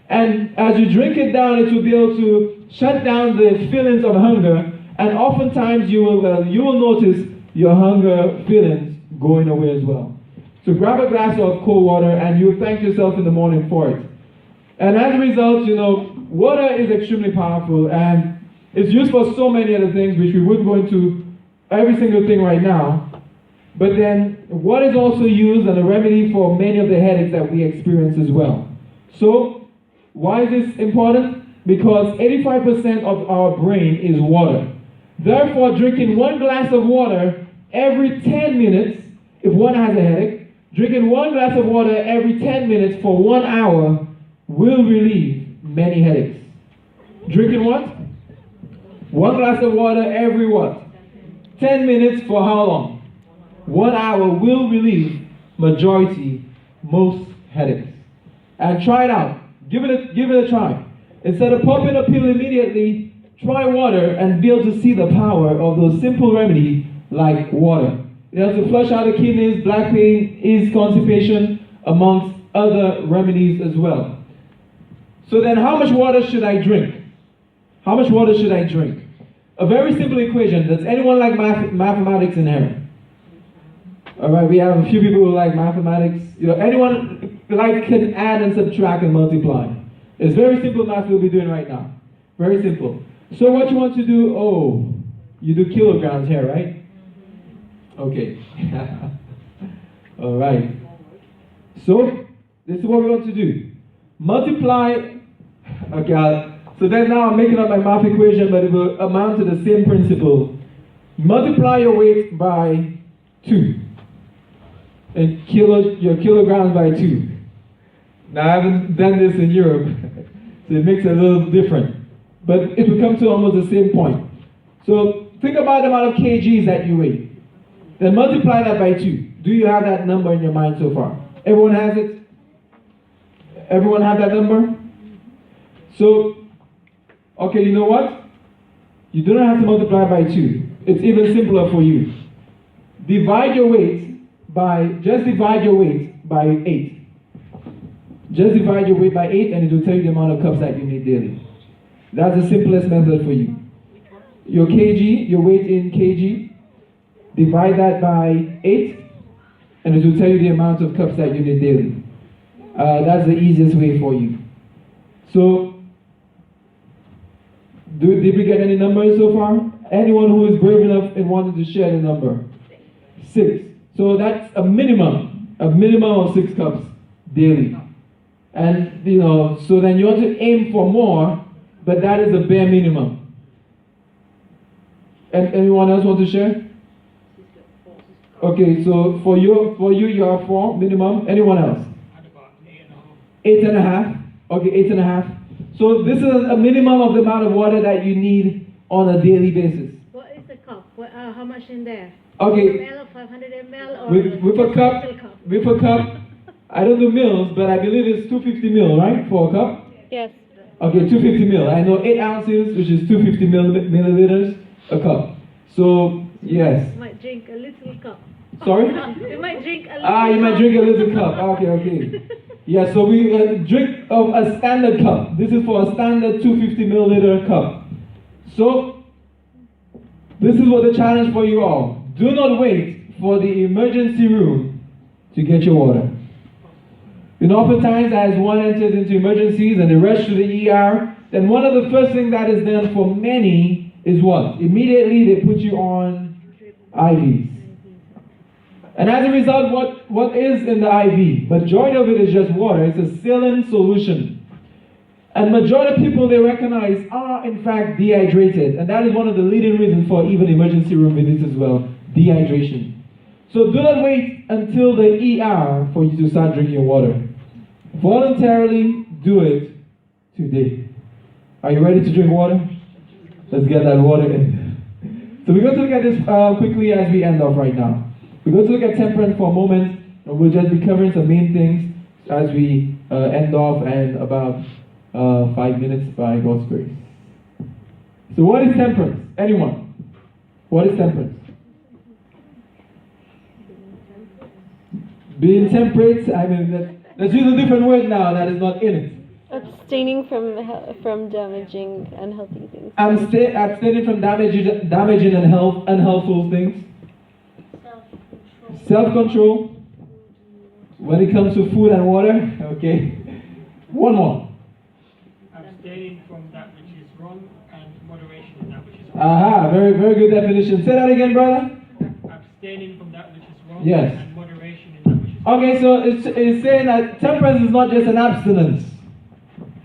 And as you drink it down, it will be able to shut down the feelings of hunger. And oftentimes you will notice your hunger feelings going away as well. So grab a glass of cold water and you'll thank yourself in the morning for it. And as a result, water is extremely powerful and it's used for so many other things, which we wouldn't go into every single thing right now. But then, what is also used as a remedy for many of the headaches that we experience as well. So, why is this important? Because 85% of our brain is water. Therefore, drinking 1 glass of water every 10 minutes, if one has a headache, drinking 1 glass of water every 10 minutes for 1 hour will relieve many headaches. Drinking what? 1 glass of water every what? 10 minutes for how long? 1 hour will relieve most headaches. And try it out. Give it a try. Instead of popping a pill immediately, try water and be able to see the power of those simple remedies like water. It helps to flush out the kidneys, black pain, ease constipation, amongst other remedies as well. So then how much water should I drink? How much water should I drink? A very simple equation. Does anyone like mathematics in here? All right, we have a few people who like mathematics. Anyone can add and subtract and multiply. It's very simple math we'll be doing right now. Very simple. So what you want to do, you do kilograms here, right? Okay. All right. So this is what we want to do. Multiply, okay, so then now I'm making up my math equation, but it will amount to the same principle. Multiply your weight by 2. And your kilograms by 2. Now I haven't done this in Europe, so it makes it a little different. But it will come to almost the same point. So think about the amount of kgs that you weigh. Then multiply that by 2. Do you have that number in your mind so far? Everyone has it? Everyone have that number? So, okay, you know what? You don't have to multiply by 2. It's even simpler for you. Divide your weight by 8. Just divide your weight by 8 and it will tell you the amount of cups that you need daily. That's the simplest method for you. Your weight in kg, divide that by 8 and it will tell you the amount of cups that you need daily. That's the easiest way for you. So, did we get any numbers so far? Anyone who is brave enough and wanted to share the number? 6. So that's a minimum of 6 cups daily. And, so then you want to aim for more, but that is the bare minimum. And anyone else want to share? Okay, so for you, you have 4 minimum. Anyone else? At about 8.5. 8.5. Okay, 8.5. So this is a minimum of the amount of water that you need on a daily basis. What is the cup? How much in there? Okay. ml or 500 ml or With a cup, little I don't do mils, but I believe it's 250 ml, right, for a cup? Yes. Okay, 250 ml. I know 8 ounces, which is 250 milliliters a cup. So yes. Might drink a little cup. Sorry? You might drink a little You might cup. drink a little cup. Okay. Yeah, so we drink of a standard cup. This is for a standard 250 milliliter cup. So, this is what the challenge for you all. Do not wait for the emergency room to get your water. And oftentimes, as one enters into emergencies and they rush to the ER, then one of the first things that is done for many is what? Immediately they put you on IVs. And as a result, what is in the IV? Majority of it is just water. It's a saline solution. And majority of people they recognize are in fact dehydrated. And that is one of the leading reasons for even emergency room visits as well. Dehydration. So do not wait until the ER for you to start drinking water. Voluntarily do it today. Are you ready to drink water? Let's get that water in. So we're going to look at this quickly as we end off right now. We're going to look at temperance for a moment, and we'll just be covering some main things as we end off in about 5 minutes by God's grace. So what is temperance? Anyone? What is temperance? Being temperate, I mean, let's use a different word now that is not in it. Abstaining from damaging unhealthy things. Abstaining from damaging and unhelpful things. Self-control when it comes to food and water. Okay. One more. Abstaining from that which is wrong and moderation in that which is wrong. Aha, very, very good definition. Say that again, brother. Abstaining from that which is wrong Yes. and moderation in that which is wrong. Okay, so it's saying that temperance is not just an abstinence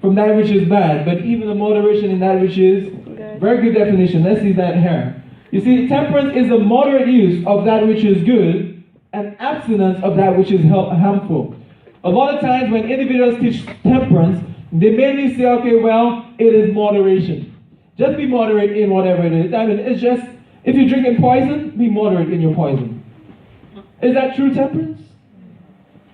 from that which is bad, but even a moderation in that which is Good. very good definition. Let's see that here. You see, temperance is a moderate use of that which is good and abstinence of that which is harmful. A lot of times when individuals teach temperance, they mainly say, okay, well, it is moderation. Just be moderate in whatever it is. I mean, it's just, if you're drinking poison, be moderate in your poison. Is that true temperance?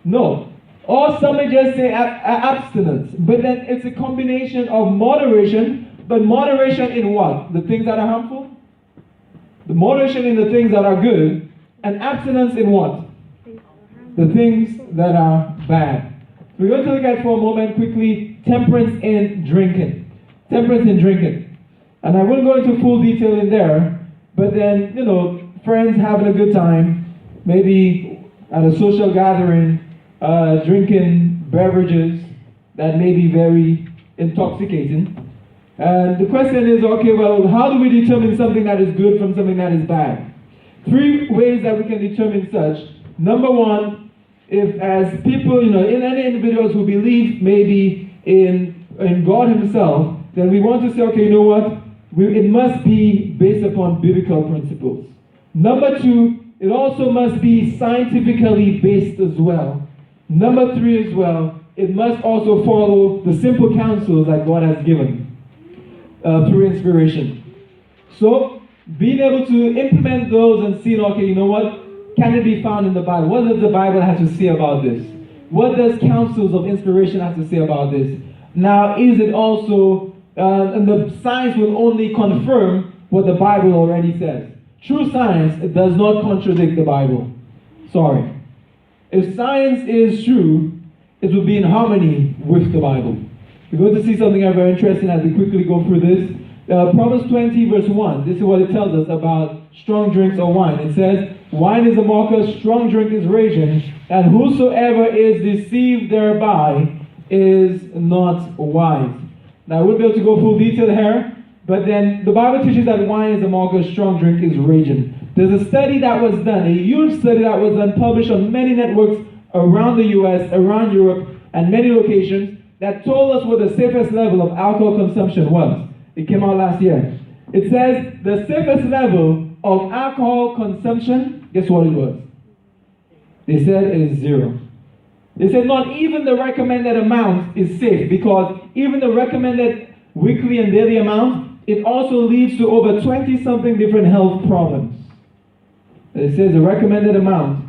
No. Or some may just say abstinence. But then it's a combination of moderation, but moderation in what? The things that are harmful? The moderation in the things that are good, and abstinence in what? The things that are bad. We're going to look at for a moment quickly temperance in drinking. Temperance in drinking. And I won't go into full detail in there, but then, friends having a good time, maybe at a social gathering, drinking beverages that may be very intoxicating. And the question is, okay, well, how do we determine something that is good from something that is bad? 3 ways that we can determine such. Number one, if as people, in any individuals who believe maybe in God himself, then we want to say, okay, you know what? It must be based upon biblical principles. Number 2, it also must be scientifically based as well. Number 3 as well, it must also follow the simple counsels that God has given through inspiration. So, being able to implement those and seeing, okay, you know what? Can it be found in the Bible? What does the Bible have to say about this? What does counsels of inspiration have to say about this? Now, is it also, and the science will only confirm what the Bible already says. True science does not contradict the Bible. Sorry. If science is true, it will be in harmony with the Bible. We're going to see something very interesting as we quickly go through this. Proverbs 20 verse 1. This is what it tells us about strong drinks or wine. It says, wine is a mocker, strong drink is raging, and whosoever is deceived thereby is not wise. Now, I wouldn't be able to go full detail here, but then the Bible teaches that wine is a mocker, strong drink is raging. There's a study that was done, a huge study that was done, published on many networks around the US, around Europe, and many locations, that told us what the safest level of alcohol consumption was. It came out last year. It says the safest level of alcohol consumption, guess what it was? They said is 0. They said not even the recommended amount is safe, because even the recommended weekly and daily amount, it also leads to over 20-something different health problems. It says the recommended amount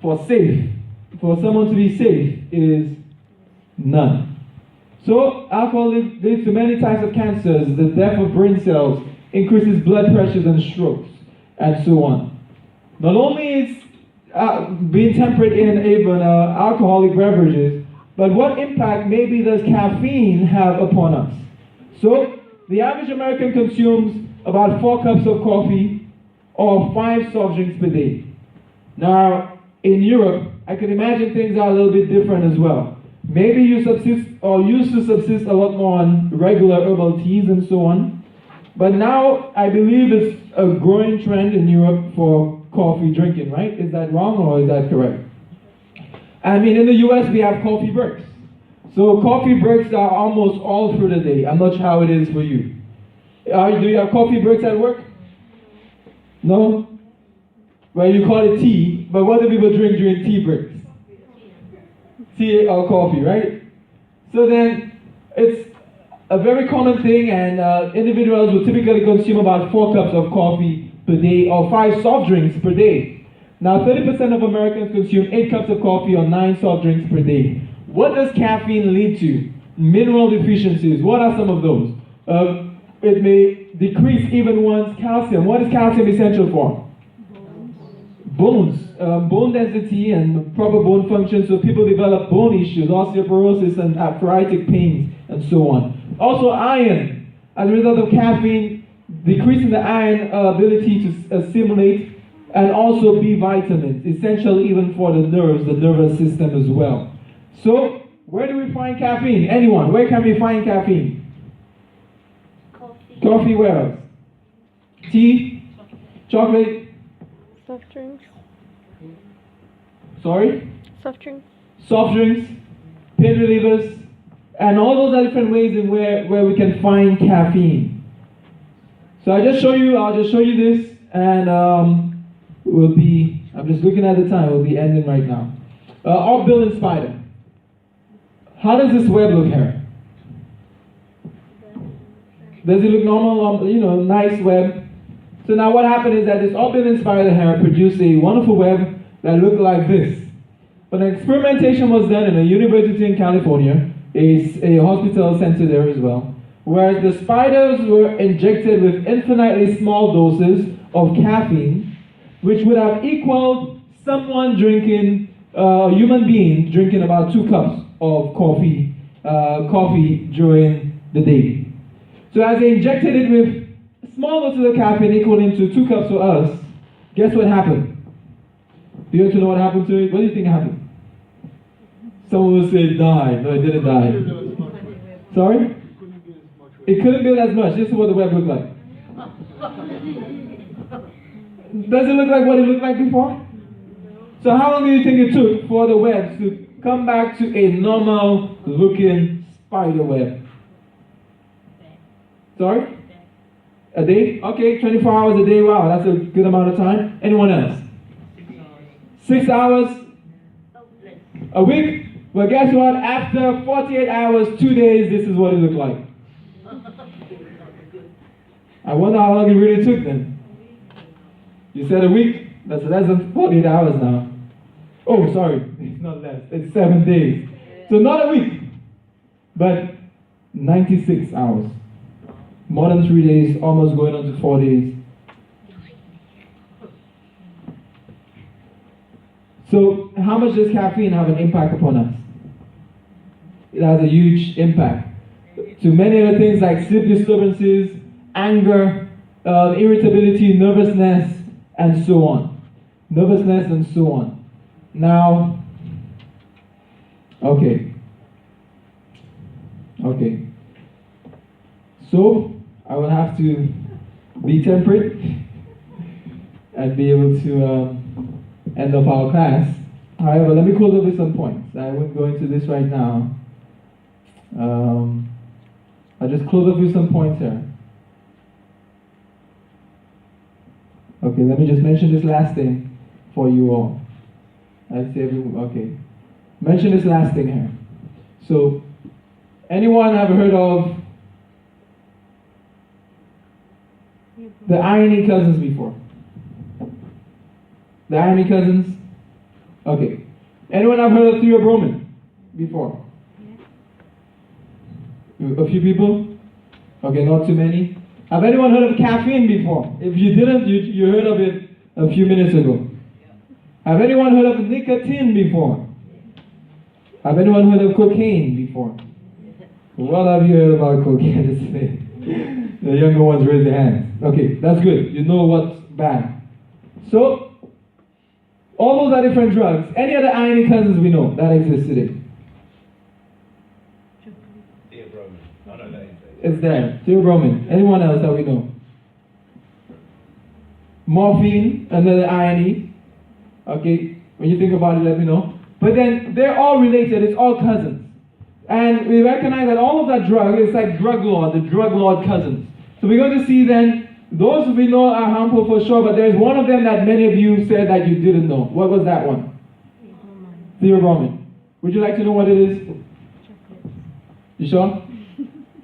for someone to be safe is none. So alcohol leads to many types of cancers, the death of brain cells, increases blood pressures and strokes, and so on. Not only is being temperate in even alcoholic beverages, but what impact maybe does caffeine have upon us? So the average American consumes about 4 cups of coffee or 5 soft drinks per day. Now, in Europe, I can imagine things are a little bit different as well. Maybe you subsist or used to subsist a lot more on regular herbal teas and so on. But now I believe it's a growing trend in Europe for coffee drinking, right? Is that wrong or is that correct? I mean, in the US we have coffee breaks. So coffee breaks are almost all through the day. I'm not sure how it is for you. Do you have coffee breaks at work? No? Well, you call it tea, but what do people drink during tea breaks? Tea or coffee, right? So then, it's a very common thing, and individuals will typically consume about 4 cups of coffee per day or 5 soft drinks per day. Now, 30% of Americans consume 8 cups of coffee or 9 soft drinks per day. What does caffeine lead to? Mineral deficiencies. What are some of those? It may decrease even one's calcium. What is calcium essential for? Bones, bone density and proper bone function, so people develop bone issues, osteoporosis and arthritic pains, and so on. Also iron, as a result of caffeine, decreasing the iron ability to assimilate, and also B vitamins, essential even for the nerves, the nervous system as well. So, where do we find caffeine? Anyone, where can we find caffeine? Coffee, where else? Tea? Chocolate? Soft drinks. Sorry? Soft drinks. Soft drinks, pain relievers, and all those are different ways in where we can find caffeine. So I'll just show you this, and I'm just looking at the time, we'll be ending right now. Off-building spider. How does this web look here? Does it look normal, nice web? So now what happened is that this off-building spider here produced a wonderful web that looked like this. But an experimentation was done in a university in California, a hospital center there as well, where the spiders were injected with infinitely small doses of caffeine, which would have equaled someone drinking, a human being drinking about 2 cups of coffee during the day. So as they injected it with small doses of caffeine equaling to 2 cups for us, guess what happened? Do you want to know what happened to it? What do you think happened? Someone will say it died. No, it didn't die. Sorry? It couldn't build as much. This is what the web looked like. Does it look like what it looked like before? So how long do you think it took for the web to come back to a normal looking spider web? Sorry? A day? Okay, 24 hours a day. Wow, that's a good amount of time. Anyone else? 6 hours? A week? Well, guess what? After 48 hours, 2 days, this is what it looked like. I wonder how long it really took then. You said a week? That's less than 48 hours now. Oh, sorry. It's not less. It's 7 days. So not a week, but 96 hours. More than 3 days, almost going on to 4 days. So how much does caffeine have an impact upon us? It has a huge impact. To many other things like sleep disturbances, anger, irritability, nervousness, and so on. Nervousness and so on. Now, okay. So, I will have to be temperate and be able to end of our class. However, let me close up with some points. I won't go into this right now. I'll just close up with some points here. Okay, let me just mention this last thing for you all. I see everyone. Okay, mention this last thing here. So, anyone ever heard of the Ionic cousins before? The Ionic cousins? Okay. Anyone have heard of theobromine before? A few people? Okay, not too many. Have anyone heard of caffeine before? If you didn't, you heard of it a few minutes ago. Have anyone heard of nicotine before? Have anyone heard of cocaine before? What have you heard about cocaine today? The younger ones raise their hands. Okay, that's good. You know what's bad. So, all those are different drugs. Any other ionic cousins we know that exist today? It's there. Theobromine. Anyone else that we know? Morphine, another iony. Okay, when you think about it, let me know. But then they're all related. It's all cousins. And we recognize that all of that drug is like drug lord, the drug lord cousins. So we're going to see then, those we know are harmful for sure, but there's one of them that many of you said that you didn't know. What was that one? Theobromine. Would you like to know what it is? You sure?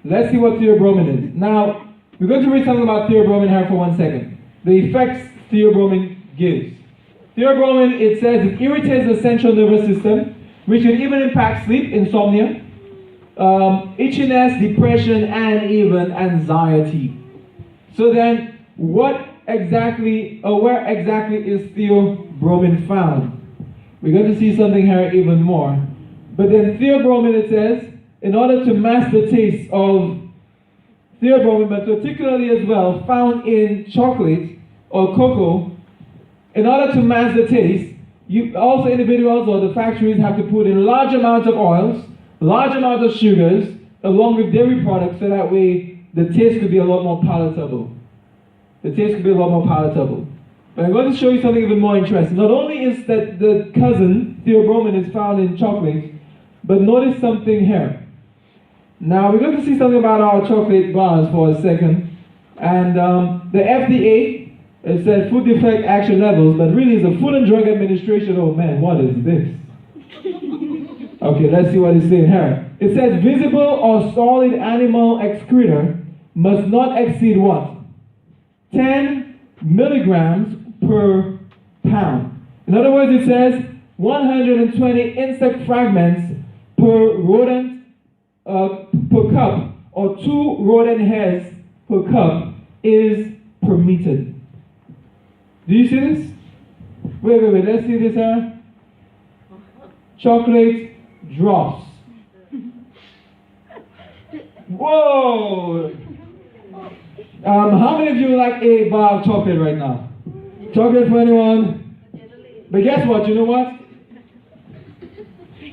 Let's see what theobromine is. Now, we're going to read something about theobromine here for 1 second. The effects theobromine gives. Theobromine, it says, it irritates the central nervous system, which can even impact sleep, insomnia, itchiness, depression, and even anxiety. So then, what exactly, or where exactly is theobromine found? We're going to see something here even more. But then theobromine, it says, in order to mask the taste of theobromine, but particularly as well found in chocolate or cocoa, in order to mask the taste, also individuals or the factories have to put in large amounts of oils, large amounts of sugars, along with dairy products, so that way the taste could be a lot more palatable. The taste could be a lot more palatable. But I'm going to show you something even more interesting. Not only is that the cousin, theobromine, is found in chocolate, but notice something here. Now, we're going to see something about our chocolate bars for a second. And the FDA, it said food defect action levels, but really it's the Food and Drug Administration. Oh man, what is this? Okay, let's see what it's saying here. It says visible or solid animal excreta must not exceed what? 10 milligrams per pound. In other words, it says 120 insect fragments per rodent per cup, or 2 rodent hairs per cup is permitted. Do you see this? Wait, let's see this here. Chocolate drops. Whoa! How many of you like a bar of chocolate right now? Chocolate for anyone? But guess what? You know what?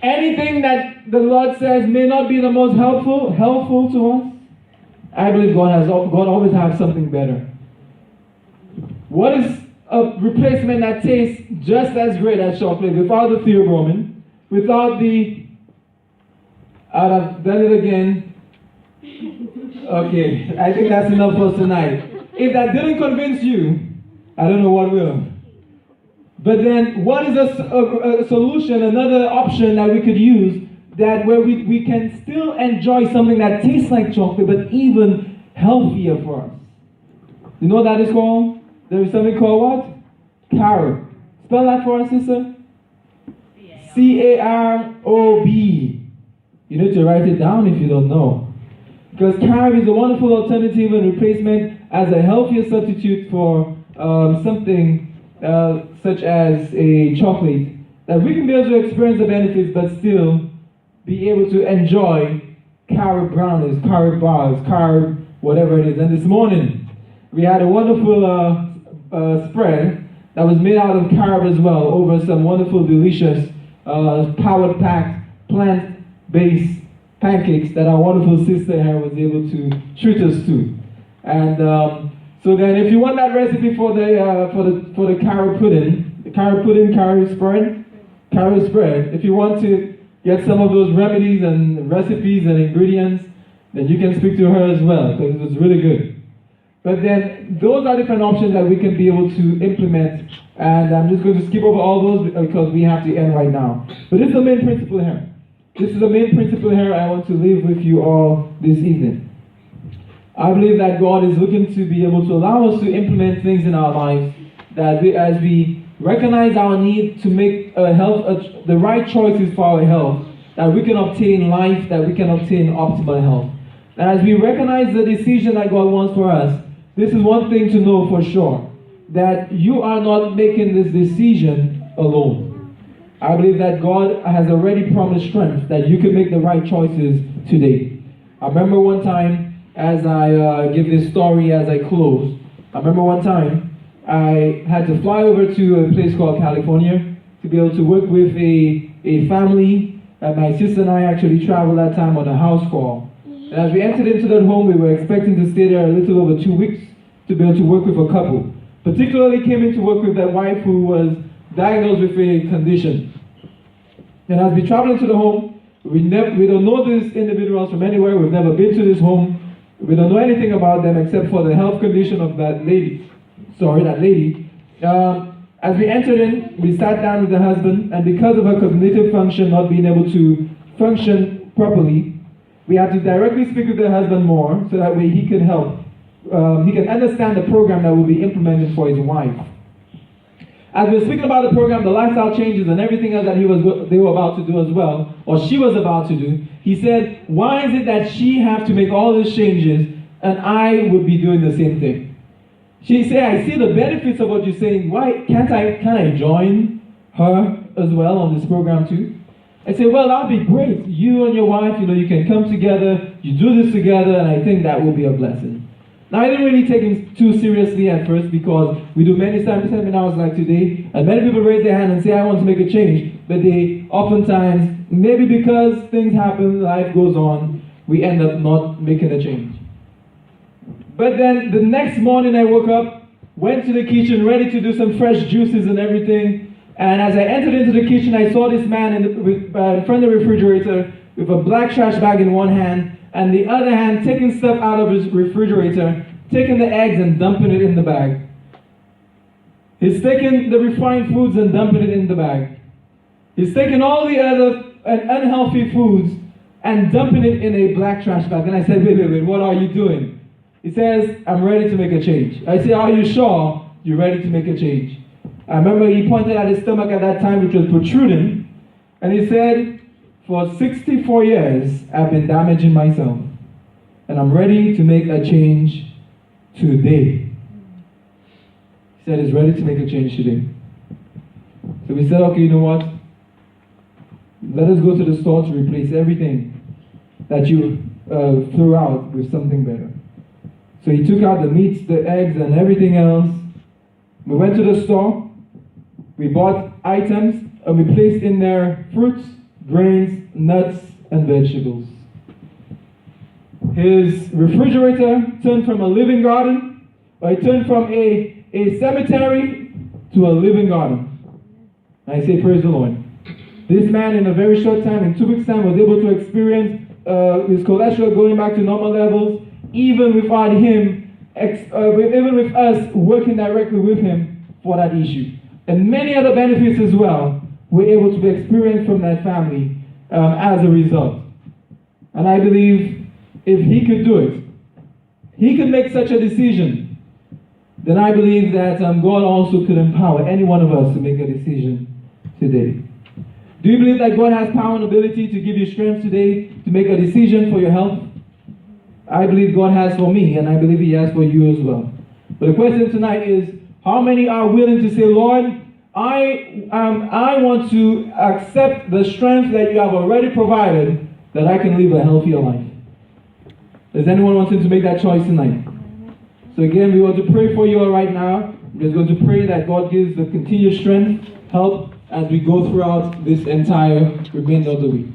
Anything that the Lord says may not be the most helpful to us, I believe God always has something better. What is a replacement that tastes just as great as chocolate without the theobromine, without the... I've done it again. Okay, I think that's enough for tonight. If that didn't convince you, I don't know what will. But then, what is a solution, another option that we could use, that where we can still enjoy something that tastes like chocolate, but even healthier for us? You know what that is called? There is something called what? Carob. Spell that for us, sister. Carob. You need to write it down if you don't know. Because carob is a wonderful alternative and replacement as a healthier substitute for something such as a chocolate, that we can be able to experience the benefits but still be able to enjoy carob brownies, carob bars, carob whatever it is. And this morning we had a wonderful spread that was made out of carob as well, over some wonderful delicious powered-packed plant-based pancakes that our wonderful sister here was able to treat us to. And so then, if you want that recipe for the carob pudding, carob spread, if you want to get some of those remedies and recipes and ingredients, then you can speak to her as well, because it was really good. But then those are different options that we can be able to implement. And I'm just going to skip over all those because we have to end right now. But this is the main principle here. This is the main principle here I want to leave with you all this evening. I believe that God is looking to be able to allow us to implement things in our lives that as we recognize our need to make the right choices for our health, that we can obtain life, that we can obtain optimal health. And as we recognize the decision that God wants for us, this is one thing to know for sure, that you are not making this decision alone. I believe that God has already promised strength, that you can make the right choices today. I remember one time, as I give this story as I close, I remember one time I had to fly over to a place called California to be able to work with a family. My sister and I actually traveled that time on a house call. And as we entered into that home, we were expecting to stay there a little over 2 weeks to be able to work with a couple. Particularly came in to work with that wife who was diagnosed with a condition. And as we travel into the home, we don't know these individuals from anywhere. We've never been to this home. We don't know anything about them except for the health condition of that lady. As we entered in, we sat down with the husband, and because of her cognitive function not being able to function properly, we had to directly speak with the husband more so that way he can help. He can understand the program that will be implemented for his wife. As we were speaking about the program, the lifestyle changes and everything else that they were about to do as well, or she was about to do, he said, why is it that she have to make all these changes and I would be doing the same thing? She said, I see the benefits of what you're saying. Why can't I join her as well on this program too? I said, well, that'll be great. You and your wife, you can come together, you do this together, and I think that will be a blessing. Now, I didn't really take him too seriously at first because we do many seminars like today, and many people raise their hand and say, I want to make a change, but they oftentimes, maybe because things happen, life goes on, we end up not making a change. But then the next morning I woke up, went to the kitchen, ready to do some fresh juices and everything, and as I entered into the kitchen, I saw this man in front of the refrigerator with a black trash bag in one hand, and the other hand taking stuff out of his refrigerator, taking the eggs and dumping it in the bag. He's taking the refined foods and dumping it in the bag. He's taking all the other unhealthy foods and dumping it in a black trash bag. And I said, wait, what are you doing? He says, I'm ready to make a change. I said, are you sure you're ready to make a change? I remember he pointed at his stomach at that time, which was protruding, and he said, for 64 years, I've been damaging myself, and I'm ready to make a change today. He said he's ready to make a change today. So we said, okay, you know what? Let us go to the store to replace everything that you threw out with something better. So he took out the meats, the eggs, and everything else. We went to the store, we bought items, and we placed in there fruits, grains, nuts, and vegetables. His refrigerator turned from a living garden, or it turned from a cemetery to a living garden. And I say, praise the Lord. This man, in a very short time, in 2 weeks' time, was able to experience his cholesterol going back to normal levels, even without him, even with us working directly with him for that issue. And many other benefits as well were able to be experienced from that family as a result. And I believe if he could do it, he could make such a decision, then I believe that God also could empower any one of us to make a decision today. Do you believe that God has power and ability to give you strength today to make a decision for your health? I believe God has for me, and I believe He has for you as well. But the question tonight is, how many are willing to say, Lord, I want to accept the strength that you have already provided that I can live a healthier life? Does anyone want to make that choice tonight? So again, we want to pray for you all right now. We're just going to pray that God gives the continued strength, help, as we go throughout this entire remainder of the week.